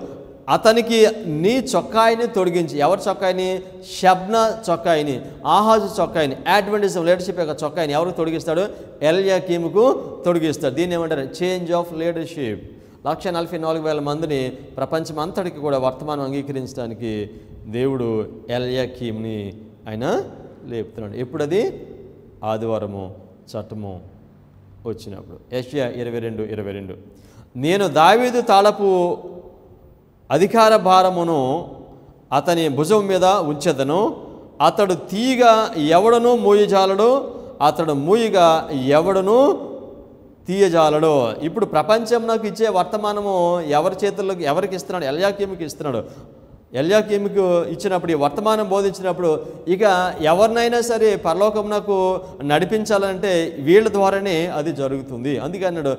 అతనికి నీ చొక్కాయిని తొడిగించి. ఎవరి చొక్కాయిని? షబ్నా చొక్కాయిని, ఆహాజు చొక్కాయిని, అడ్వెంటిజం లీడర్షిప్ యొక్క చొక్కాయిని ఎవరికి తొడిగిస్తాడు? ఎల్యాకీముకు తొడిగిస్తాడు. దీన్ని ఏమంటారు? Change of leadership. 144,000 మందిని ప్రపంచం అంతటికి కూడా వర్తమానం అంగీకరించడానికి దేవుడు ఎల్యాకీముని ఆయన లేపుతున్నాడు. ఎప్పుడది? ఆదివారము చట్టము వచ్చినప్పుడు. యెషయా 22:22 నేను దావీదు తాళపు అధికార భారమును అతని భుజం మీద ఉంచెదను, అతడు తీగ ఎవడను మూయజాలడు, అతడు మూయిగా ఎవడను తీయజాలడు. ఇప్పుడు ప్రపంచం నాకు ఇచ్చే వర్తమానము ఎవరి చేతుల్లోకి ఎవరికి ఇస్తున్నాడు? ఎల్యాకీముకి ఇస్తున్నాడు. ఎల్యాకీముకు ఇచ్చినప్పుడు, ఈ వర్తమానం బోధించినప్పుడు ఇక ఎవరినైనా సరే పరలోకం నాకు నడిపించాలంటే వీళ్ళ ద్వారానే అది జరుగుతుంది. అందుకే అన్నాడు,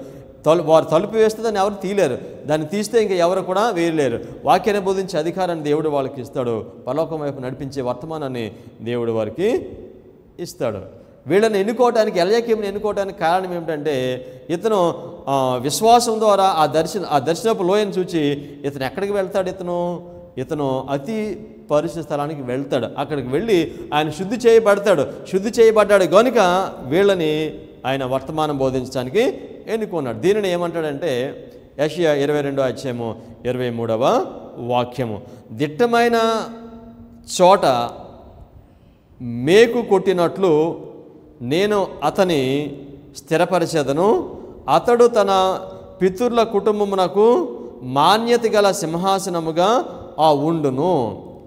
వారు తలుపు వేస్తే దాన్ని ఎవరు తీయలేరు, దాన్ని తీస్తే ఇంకా ఎవరు కూడా వేయలేరు. వాక్యాన్ని బోధించే అధికారాన్ని దేవుడు వాళ్ళకి ఇస్తాడు. పరలోకం వైపు నడిపించే వర్తమానాన్ని దేవుడు వారికి ఇస్తాడు. వీళ్ళని ఎన్నుకోవడానికి, ఎల్యాకీముని ఎన్నుకోవడానికి కారణం ఏమిటంటే ఇతను విశ్వాసం ద్వారా ఆ దర్శనపు లోయను చూచి ఇతను ఎక్కడికి వెళ్తాడు? ఇతను అతి పరిశుద్ధ స్థలానికి వెళ్తాడు. అక్కడికి వెళ్ళి ఆయన శుద్ధి చేయబడ్డాడు కనుక వీళ్ళని ఆయన వర్తమానం బోధించడానికి ఎన్నుకున్నాడు. దీనిని ఏమంటాడంటే యెషయా 22:23 దిట్టమైన చోట మేకు కొట్టినట్లు నేను అతని స్థిరపరిచేదను, అతడు తన పితరుల కుటుంబమునకు మాన్యత గల సింహాసనముగా ఉండును.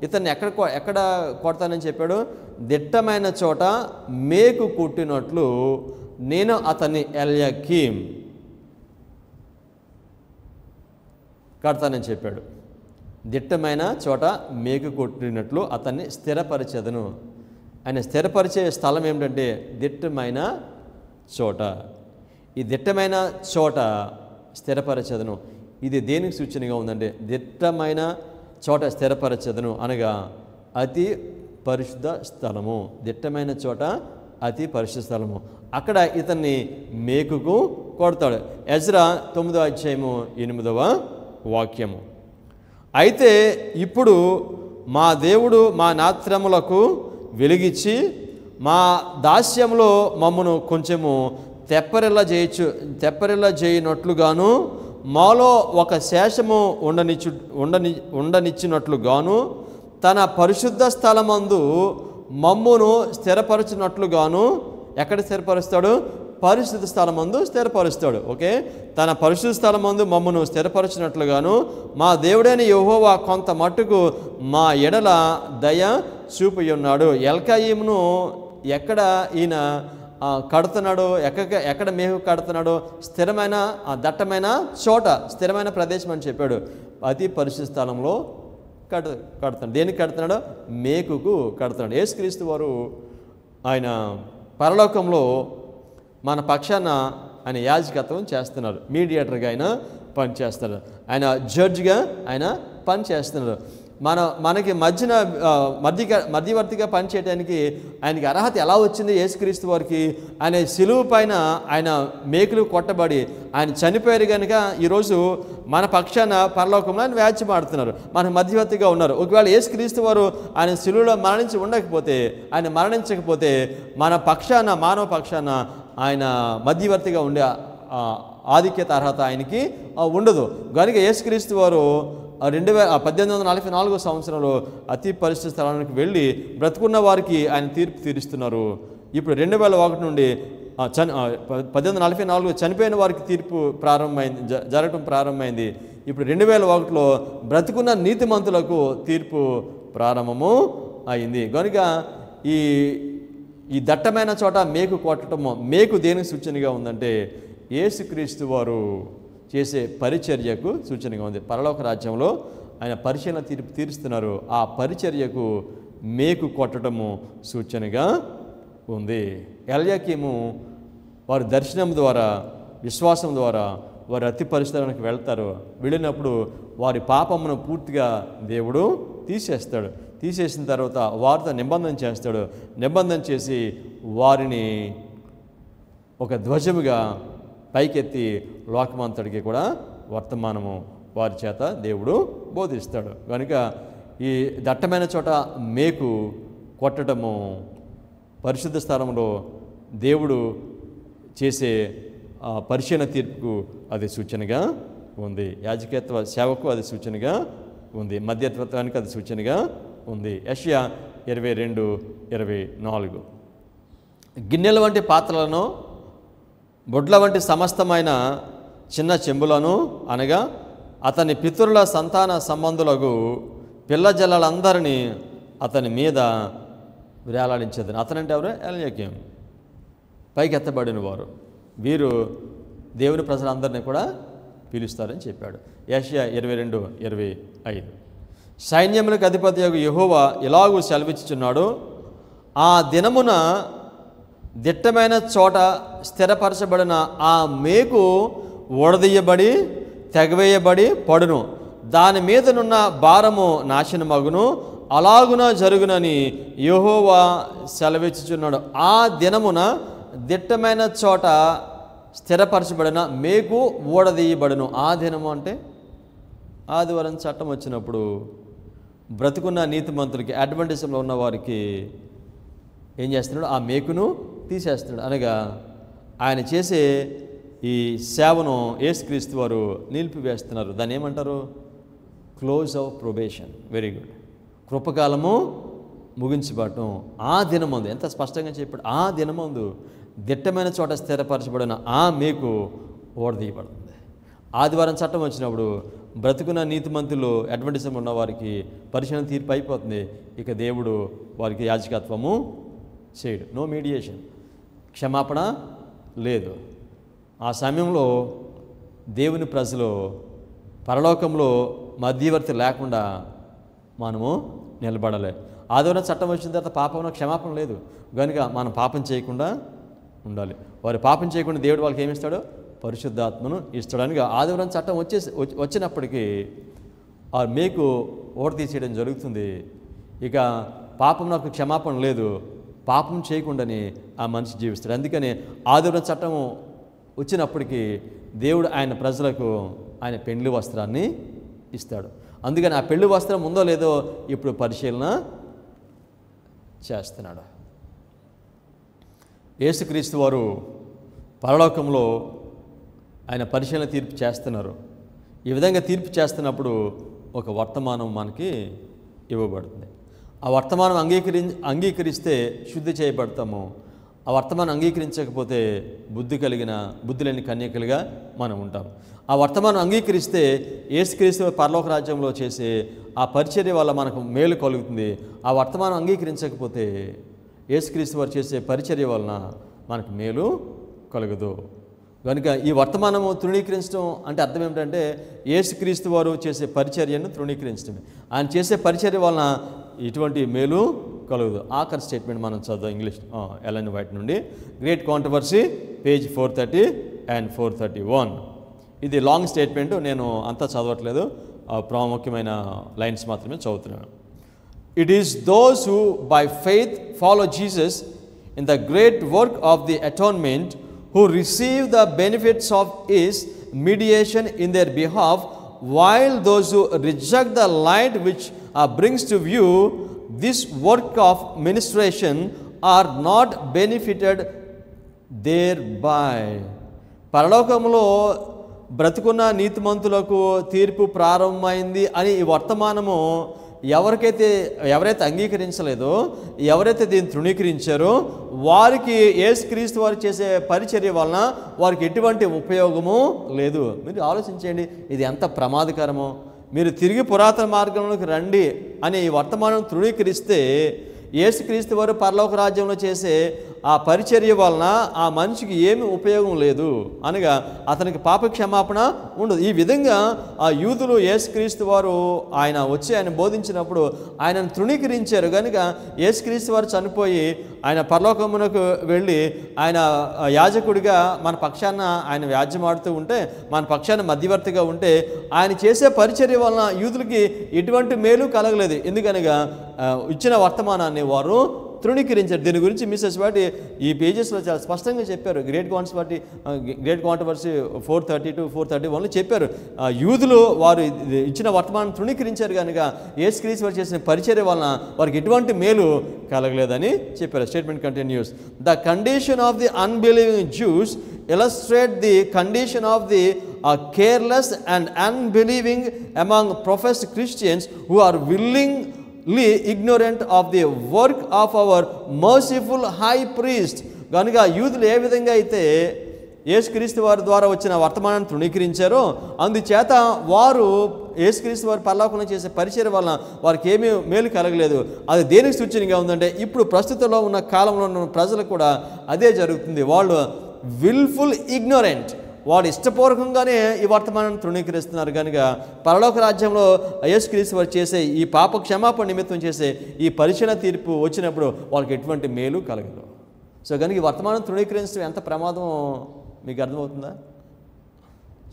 ఇతన్ని ఎక్కడ కొడతానని చెప్పాడు? దిట్టమైన చోట మేకు కొట్టినట్లు నేను అతన్ని ఎల్యాకీమ్ కడతానని చెప్పాడు. దిట్టమైన చోట మేకు కొట్టినట్లు అతన్ని స్థిరపరిచేదను. ఆయన స్థిరపరిచే స్థలం ఏమిటంటే దిట్టమైన చోట. ఈ దిట్టమైన చోట స్థిరపరిచేదను. ఇది దేనికి సూచనగా ఉందంటే దిట్టమైన చోట స్థిరపరచదను అనగా అతి పరిశుద్ధ స్థలము. దిట్టమైన చోట అతి పరిశుద్ధ స్థలము. అక్కడ ఇతన్ని మేకుకు కొడతాడు. ఎజ్రా 9:8 అయితే ఇప్పుడు మా దేవుడు మా నాత్రములకు వెలిగించి మా దాస్యంలో మమ్మను కొంచెము తెప్పరిల్ల చేయనట్లుగాను మాలో ఒక శేషము ఉండనిచ్చినట్లుగాను తన పరిశుద్ధ స్థలమందు మమ్మును స్థిరపరచినట్లుగాను. ఎక్కడ స్థిరపరుస్తాడు? పరిశుద్ధ స్థలమందు స్థిరపరుస్తాడు. ఓకే, తన పరిశుద్ధ స్థలమందు మమ్మును స్థిరపరచినట్లుగాను మా దేవుడైన యెహోవా కొంత మట్టుకు మా ఎడల దయ చూపి ఉన్నాడు. ఎల్కాయిమును ఎక్కడ ఈయన కడుతున్నాడు, ఎక్కడ మేకు కడుతున్నాడు? స్థిరమైన దట్టమైన చోట, స్థిరమైన ప్రదేశం అని చెప్పాడు. అతి పరిశుద్ధ స్థలంలో కడుతున్నాడు. దేనికి కడుతున్నాడు? మేకుకు కడుతున్నాడు. యేసుక్రీస్తు వారు ఆయన పరలోకంలో మన పక్షాన ఆయన యాజకత్వం చేస్తున్నారు. మీడియేటర్గా ఆయన పనిచేస్తున్నారు. ఆయన జడ్జిగా ఆయన పనిచేస్తున్నారు. మనకి మధ్యవర్తిగా పనిచేయడానికి ఆయనకి అర్హత ఎలా వచ్చింది? యేసుక్రీస్తు వారికి ఆయన సిలువ పైన ఆయన మేకులు కొట్టబడి ఆయన చనిపోయారు కనుక ఈరోజు మన పక్షాన పరలోకంలో ఆయన వ్యాజ్యమాడుతున్నారు, మనకు మధ్యవర్తిగా ఉన్నారు. ఒకవేళ యేసుక్రీస్తు వారు ఆయన సిలువలో ఆయన మరణించకపోతే మన పక్షాన, మానవ పక్షాన ఆయన మధ్యవర్తిగా ఉండే ఆధిక్యత అర్హత ఆయనకి ఉండదు. కనుక యేసుక్రీస్తు వారు 1844 సంవత్సరంలో అతి పరిశుద్ధ స్థలానికి వెళ్ళి బ్రతుకున్న వారికి ఆయన తీర్పు తీరుస్తున్నారు. ఇప్పుడు 2001 నుండి 1844 చనిపోయిన వారికి తీర్పు జరగటం ప్రారంభమైంది. ఇప్పుడు 2001లో బ్రతుకున్న నీతిమంతులకు తీర్పు ప్రారంభము అయింది. కనుక ఈ దట్టమైన చోట మేకు కొట్టడము, మేకు దేనికి సూచనగా ఉందంటే యేసుక్రీస్తు వారు చేసే పరిచర్యకు సూచనగా ఉంది. పరలోక రాజ్యంలో ఆయన పరిశీలన తీరుస్తున్నారు. ఆ పరిచర్యకు మేకు కొట్టడము సూచనగా ఉంది. ఎల్యాకీము వారి దర్శనం ద్వారా, విశ్వాసం ద్వారా వారు అతి పరిశుద్ధానికి వెళ్తారు. వెళ్ళినప్పుడు వారి పాపమును పూర్తిగా దేవుడు తీసేసిన తర్వాత వారితో నిబంధన చేస్తాడు. నిబంధన చేసి వారిని ఒక ధ్వజముగా పైకెత్తి లోకమంతటికి కూడా వర్తమానము వారి చేత దేవుడు బోధిస్తాడు. కనుక ఈ దట్టమైన చోట మేకు కొట్టడము పరిశుద్ధ స్థలంలో దేవుడు చేసే పరిశీలన తీర్పుకు అది సూచనగా ఉంది. యాజకత్వ సేవకు అది సూచనగా ఉంది. మధ్యత్వానికి అది సూచనగా ఉంది. యెషయా 22:24 గిన్నెల వంటి పాత్రలను, బొడ్ల వంటి సమస్తమైన చిన్న చెంబులను, అనగా అతని పితరుల సంతాన సంబంధులకు పిల్లజల్లందరినీ అతని మీద వేలాడించేదని. అతనంటే ఎవరు? ఎల్యాకీము, పైకి ఎత్తబడిన వారు. వీరు దేవుని ప్రజలందరినీ కూడా పిలుస్తారని చెప్పాడు. యెషయా 22:25 సైన్యములకు అధిపతి యెహోవా ఇలాగూ సెలవిచ్చుచున్నాడు, ఆ దినమున దిట్టమైన చోట స్థిరపరచబడిన ఆ మేకు ఓడదీయబడి తెగవేయబడి పడును, దాని మీదనున్న భారము నాశనమగును, అలాగున జరుగునని యెహోవా సెలవిచ్చుచున్నాడు. ఆ దినమున దిట్టమైన చోట స్థిరపరచబడిన మేకు ఓడదీయబడును. ఆ దినము అంటే ఆదివారం చట్టం వచ్చినప్పుడు బ్రతుకున్న నీతిమంతులకి, అడ్వెంటిజంలో ఉన్న వారికి ఏం చేస్తున్నాడు? ఆ మేకును తీసేస్తున్నాడు. అనగా ఆయన చేసే ఈ సేవను యేసుక్రీస్తు వారు నిలిపివేస్తున్నారు. దాన్ని ఏమంటారు? Close of probation. Very good. కృపకాలము ముగించబడటం. ఆ దినమందు, ఎంత స్పష్టంగా చెప్పాడు, ఆ దినమందు దిట్టమైన చోట స్థిరపరచబడిన ఆ మేకు ఓడదీయబడుతుంది. ఆదివారం చట్టం వచ్చినప్పుడు బ్రతుకున్న నీతిమంతులు, అడ్వెంటిజం ఉన్న వారికి పరిశీలన తీర్పు అయిపోతుంది. ఇక దేవుడు వారికి యాజకత్వము చేయడు. నో మీడియేషన్, క్షమాపణ లేదు. ఆ సమయంలో దేవుని ప్రజలు పరలోకంలో మధ్యవర్తి లేకుండా మనము నిలబడలే. ఆదివారం చట్టం వచ్చిన తర్వాత పాపంలో క్షమాపణ లేదు. కనుక మనం పాపం చేయకుండా ఉండాలి. వారు పాపం చేయకుండా దేవుడు వాళ్ళకి ఏమి ఇస్తాడు? పరిశుద్ధాత్మను ఇస్తాడని. ఆదివారం చట్టం వచ్చినప్పటికీ ఆ మేకు ఓడ తీసేయడం జరుగుతుంది. ఇక పాపం నాకు క్షమాపణ లేదు, పాపం చేయకుండానే ఆ మనిషి జీవిస్తాడు. అందుకని ఆదివారం చట్టం వచ్చినప్పటికీ దేవుడు ఆయన ప్రజలకు ఆయన పెండ్లి వస్త్రాన్ని ఇస్తాడు. అందుకని ఆ పెళ్లి వస్త్రం ఉందో లేదో ఇప్పుడు పరిశీలన చేస్తున్నాడు. యేసుక్రీస్తు వారు పరలోకంలో ఆయన పరిశీలన తీర్పు చేస్తున్నారు. ఈ విధంగా తీర్పు చేస్తున్నప్పుడు ఒక వర్తమానం మనకి ఇవ్వబడుతుంది. ఆ వర్తమానం అంగీకరిస్తే శుద్ధి చేయబడతాము. ఆ వర్తమానం అంగీకరించకపోతే బుద్ధి లేని కన్యకలుగా మనం ఉంటాం. ఆ వర్తమానం అంగీకరిస్తే యేసుక్రీస్తు పరలోక రాజ్యంలో చేసే ఆ పరిచర్య వల్ల మనకు మేలు కలుగుతుంది. ఆ వర్తమానం అంగీకరించకపోతే యేసుక్రీస్తు వారు చేసే పరిచర్య వలన మనకు మేలు కలుగదు. కనుక ఈ వర్తమానము తృణీకరించడం అంటే అర్థం ఏమిటంటే యేసుక్రీస్తు వారు చేసే పరిచర్యను తృణీకరించడమే. ఆయన చేసే పరిచర్య వలన ఇటువంటి మేలు కలుగదు. ఆఖరి స్టేట్మెంట్ మనం చదువు ఇంగ్లీష్ ఎలెన్ వైట్ నుండి, గ్రేట్ కాంట్రవర్సీ, పేజ్ 430 and 431. ఇది లాంగ్ స్టేట్మెంట్, నేను అంతా చదవట్లేదు, ప్రాముఖ్యమైన లైన్స్ మాత్రమే చదువుతున్నాను. It is those who by faith follow Jesus in the great work of the atonement who receive the benefits of his mediation in their behalf, while those who reject the light which brings to view this work of ministration are not benefited thereby. పరలోకములో బ్రతుకున్న నీతిమంతులకు తీర్పు ప్రారంభమైంది అని ఈ వర్తమానము ఎవరైతే అంగీకరించలేదో, ఎవరైతే దీన్ని తృణీకరించారో వారికి యేసుక్రీస్తు వారు చేసే పరిచర్య వలన వారికి ఎటువంటి ఉపయోగము లేదు. మీరు ఆలోచించండి, ఇది ఎంత ప్రమాదకరమో. మీరు తిరిగి పురాతన మార్గంలోకి రండి అని ఈ వర్తమానం తృణీకరిస్తే యేసుక్రీస్తు వారు పరలోక రాజ్యంలో చేసే ఆ పరిచర్య వలన ఆ మనిషికి ఏమి ఉపయోగం లేదు, అనగా అతనికి పాప క్షమాపణ ఉండదు. ఈ విధంగా ఆ యూదులు యేసుక్రీస్తు వారు ఆయన వచ్చి ఆయన బోధించినప్పుడు ఆయనను తృణీకరించారు. కనుక యేసుక్రీస్తు వారు చనిపోయి ఆయన పరలోకమునకు వెళ్ళి ఆయన యాజకుడిగా మన పక్షాన ఆయన వ్యాజ్యమాడుతూ ఉంటే, మన పక్షాన మధ్యవర్తిగా ఉంటే ఆయన చేసే పరిచర్య వలన యూదులకి ఎటువంటి మేలు కలగలేదు. ఎందుకనగా ఇచ్చిన వర్తమానాన్ని వారు తృణీకరించారు. దీని గురించి మిస్సెస్ వాటి ఈ పేజెస్లో చాలా స్పష్టంగా చెప్పారు. గ్రేట్ కాంట్రవర్సీ 430 to 431లో చెప్పారు. యూదులు వారు ఇచ్చిన వర్తమానం తృణీకరించారు కనుక యేసుక్రీస్తు వారు చేసిన పరిచర్య వలన వారికి ఎటువంటి మేలు కలగలేదని చెప్పారు. Statement continues. The condition of the unbelieving Jews illustrate the condition of the careless and unbelieving among professed Christians who are willingly ignorant of the work of our merciful high priest. కనుక యూదులు ఏ విధంగా అయితే యేసుక్రీస్తు వారి ద్వారా వచ్చిన వర్తమానాన్ని తృణీకరించారో అందుచేత వారు యేసుక్రీస్తు వారి పరలోకంలో చేసే పరిచర్య వలన వారికి ఏమీ మేలు కలగలేదు. అది దేనికి సూచనగా ఉందంటే ఇప్పుడు ప్రస్తుతంలో ఉన్న కాలంలో ఉన్న ప్రజలకు కూడా అదే జరుగుతుంది. వాళ్ళు విల్ఫుల్ ఇగ్నోరెంట్, వాడు ఇష్టపూర్వకంగానే ఈ వర్తమానాన్ని తృణీకరిస్తున్నారు. కనుక పరలోక రాజ్యంలో యేసుక్రీస్తు వారు చేసే ఈ పాప క్షమాపణ నిమిత్తం చేసే ఈ పరిశీలన తీర్పు వచ్చినప్పుడు వాళ్ళకి ఎటువంటి మేలు కలగదు. సో కనుక ఈ వర్తమానం తృణీకరించడం ఎంత ప్రమాదం మీకు అర్థమవుతుందా?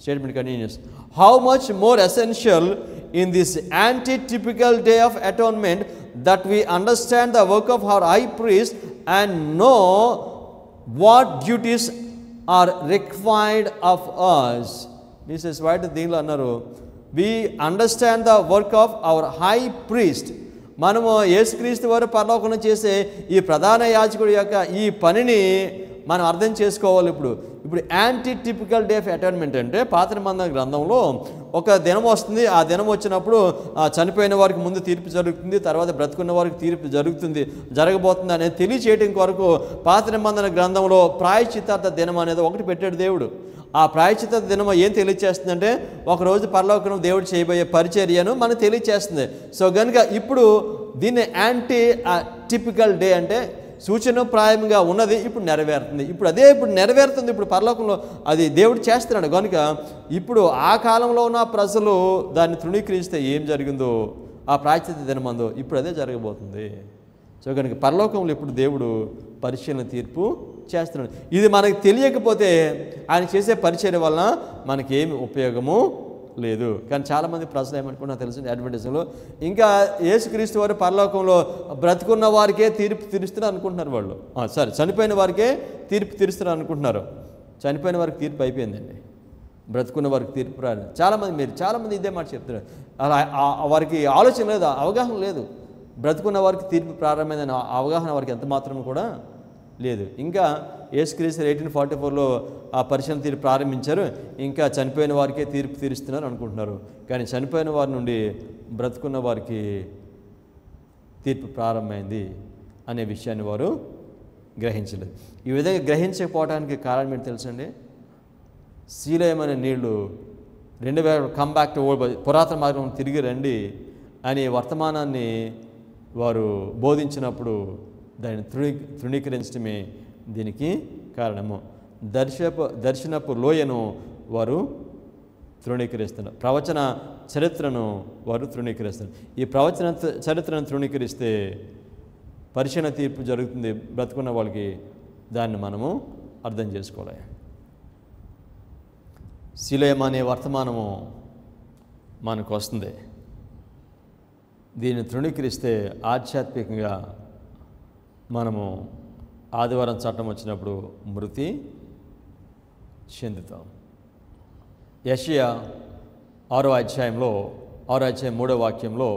Statement continues. How much more essential in this antitypical day of atonement that we understand the work of our high priest and know what duties are required of us. Mrs White దీనిలో అన్నారు, we understand the work of our high priest. మనము యేసుక్రీస్తు వారు పరలోకంలో చేసే ఈ ప్రధాన యాజకుడి యొక్క ఈ పనిని మనం అర్థం చేసుకోవాలి. ఇప్పుడు anti typical day of atonement అంటే పాత నిబంధన గ్రంథంలో ఒక దినం వస్తుంది. ఆ దినం వచ్చినప్పుడు చనిపోయిన వారికి ముందు తీర్పు జరుగుతుంది, తర్వాత బ్రతుకున్న వారికి తీర్పు జరగబోతుంది అనేది తెలియచేయడం కొరకు పాత నిబంధన గ్రంథంలో ప్రాయశ్చిత్తార్థ దినం అనేది ఒకటి పెట్టాడు దేవుడు. ఆ ప్రాయశ్చిత్త దినం ఏం తెలియచేస్తుందంటే ఒకరోజు పరలోకం దేవుడు చేయబోయే పరిచర్యను మనకు తెలియచేస్తుంది. సో కనుక ఇప్పుడు దీన్ని యాంటీ టిపికల్ డే అంటే సూచనప్రాయంగా ఉన్నది ఇప్పుడు నెరవేరుతుంది. ఇప్పుడు నెరవేరుతుంది. ఇప్పుడు పరలోకంలో అది దేవుడు చేస్తున్నాడు. కనుక ఇప్పుడు ఆ కాలంలో ఉన్న ప్రజలు దాన్ని తృణీకరిస్తే ఏం జరిగిందో ఆ ప్రాయశ్చిత్త దినమందు ఇప్పుడు అదే జరగబోతుంది. సో కనుక పరలోకంలో ఇప్పుడు దేవుడు పరిశీలన తీర్పు చేస్తున్నాడు. ఇది మనకు తెలియకపోతే ఆయన చేసే పరిచర్య వలన మనకేమి ఉపయోగము లేదు. కానీ చాలామంది ప్రజలు ఏమనుకున్నా తెలుసు, అడ్వర్టైజింగ్లో ఇంకా యేసుక్రీస్తు వారు పరలోకంలో బ్రతుకున్న వారికే తీర్పు తీరుస్తున్నారు అనుకుంటున్నారు వాళ్ళు. చనిపోయిన వారికే తీర్పు తీరుస్తున్నారు అనుకుంటున్నారు. చనిపోయిన వారికి తీర్పు అయిపోయిందండి, బ్రతుకున్న వారికి తీర్పు రాలేదు. చాలామంది ఇదే మాట చెప్తున్నారు. అలా వారికి ఆలోచన లేదు, అవగాహన లేదు. బ్రతుకున్న వారికి తీర్పు ప్రారంభమైందని అవగాహన వారికి ఎంత మాత్రం కూడా లేదు. ఇంకా యేసుక్రీస్తు 1844లో ఆ పరిశీలన తీర్పు ప్రారంభించారు. ఇంకా చనిపోయిన వారికే తీర్పు తీరుస్తున్నారు అనుకుంటున్నారు. కానీ చనిపోయిన వారి నుండి బ్రతుకున్న వారికి తీర్పు ప్రారంభమైంది అనే విషయాన్ని వారు గ్రహించలేదు. ఈ విధంగా గ్రహించకపోవడానికి కారణం ఏంటి తెలుసండి? శీలయమైన నీళ్లు 2000 కమ్ బ్యాక్ టు ఓల్డ్, పురాతన మార్గం తిరిగి రండి అనే వర్తమానాన్ని వారు బోధించినప్పుడు దాన్ని తృణీకరించడమే దీనికి కారణము. దర్శనపు లోయను వారు తృణీకరిస్తున్నారు. ప్రవచన చరిత్రను వారు తృణీకరిస్తున్నారు. ఈ ప్రవచన చరిత్రను తృణీకరిస్తే పరిశీలన తీర్పు జరుగుతుంది బ్రతుకున్న వాళ్ళకి. దాన్ని మనము అర్థం చేసుకోవాలి. శిలోయం అనే వర్తమానము మనకు వస్తుంది. దీన్ని తృణీకరిస్తే ఆధ్యాత్మికంగా మనము ఆదివారం చట్టం వచ్చినప్పుడు మృతి చెందుతాం. యెషయా 6వ అధ్యాయం 3వ వాక్యంలో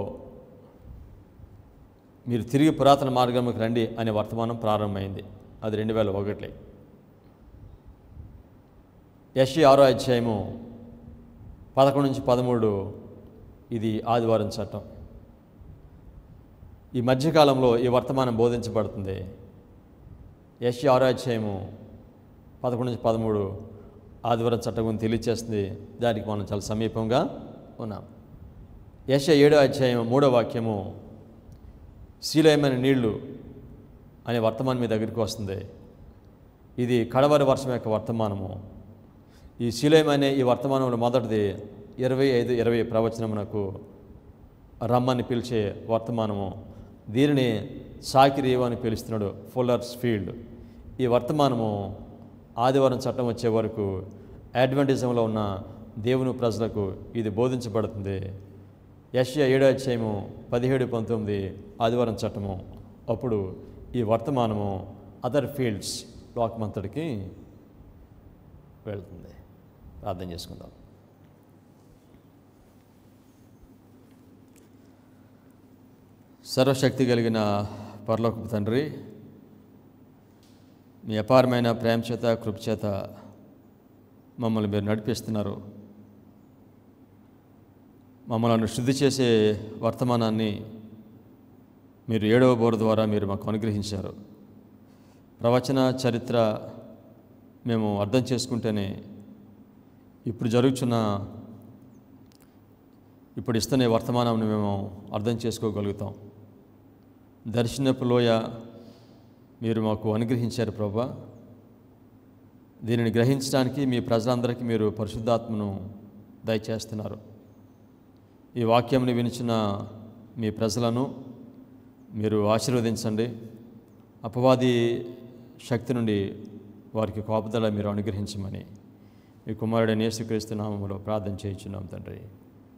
మీరు తిరిగి పురాతన మార్గంలోకి రండి అనే వర్తమానం ప్రారంభమైంది. అది 2001. యెషయా 6వ అధ్యాయము 11 నుంచి 13 ఇది ఆదివారం చట్టం. ఈ మధ్యకాలంలో ఈ వర్తమానం బోధించబడుతుంది. యెషయా 6వ అధ్యాయము 11 నుంచి 13 ఆదివారం చట్టం గురించి తెలియచేస్తుంది. దానికి మనం చాలా సమీపంగా ఉన్నాం. యెషయా 7వ అధ్యాయం 3వ వాక్యము శిలోయమైన నీళ్లు అనే వర్తమానం మీ దగ్గరికి వస్తుంది. ఇది కడవరి వర్షం యొక్క వర్తమానము. ఈ శిలోయం అనే ఈ వర్తమానంలో మొదటిది 25-20 ప్రవచనమునకు రమ్మని పిలిచే వర్తమానము. దీనిని సాకిరీవు అని పిలుస్తున్నాడు, ఫుల్లర్స్ ఫీల్డ్. ఈ వర్తమానము ఆదివారం చట్టం వచ్చే వరకు అడ్వెంటిజంలో ఉన్న దేవుని ప్రజలకు ఇది బోధించబడుతుంది. యెషయా 7వ అధ్యాయము 17-19 ఆదివారం చట్టము. అప్పుడు ఈ వర్తమానము అదర్ ఫీల్డ్స్ లోకమంతటికి వెళ్తుంది. ప్రార్థన చేసుకుందాం. సర్వశక్తి కలిగిన పరలోకపు తండ్రి, మీ అపారమైన ప్రేమ చేత కృప చేత మమ్మల్ని మీరు నడిపిస్తున్నారు. మమ్మల్ని శుద్ధి చేసే వర్తమానాన్ని మీరు 7వ బోర ద్వారా మీరు మాకు అనుగ్రహించారు. ప్రవచన చరిత్ర మేము అర్థం చేసుకుంటేనే ఇప్పుడు ఇస్తున్న వర్తమానాన్ని మేము అర్థం చేసుకోగలుగుతాం. దర్శనపు లోయ మీరు మాకు అనుగ్రహించారు ప్రభా. దీనిని గ్రహించడానికి మీ ప్రజలందరికీ మీరు పరిశుద్ధాత్మను దయచేస్తున్నారు. ఈ వాక్యంని వినిచిన మీ ప్రజలను మీరు ఆశీర్వదించండి. అపవాది శక్తి నుండి వారికి కాపుదల మీరు అనుగ్రహించమని మీ కుమారుడైన యేసుక్రీస్తు నామములో ప్రార్థన చేయించున్నాం తండ్రి.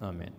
ఆమేన్.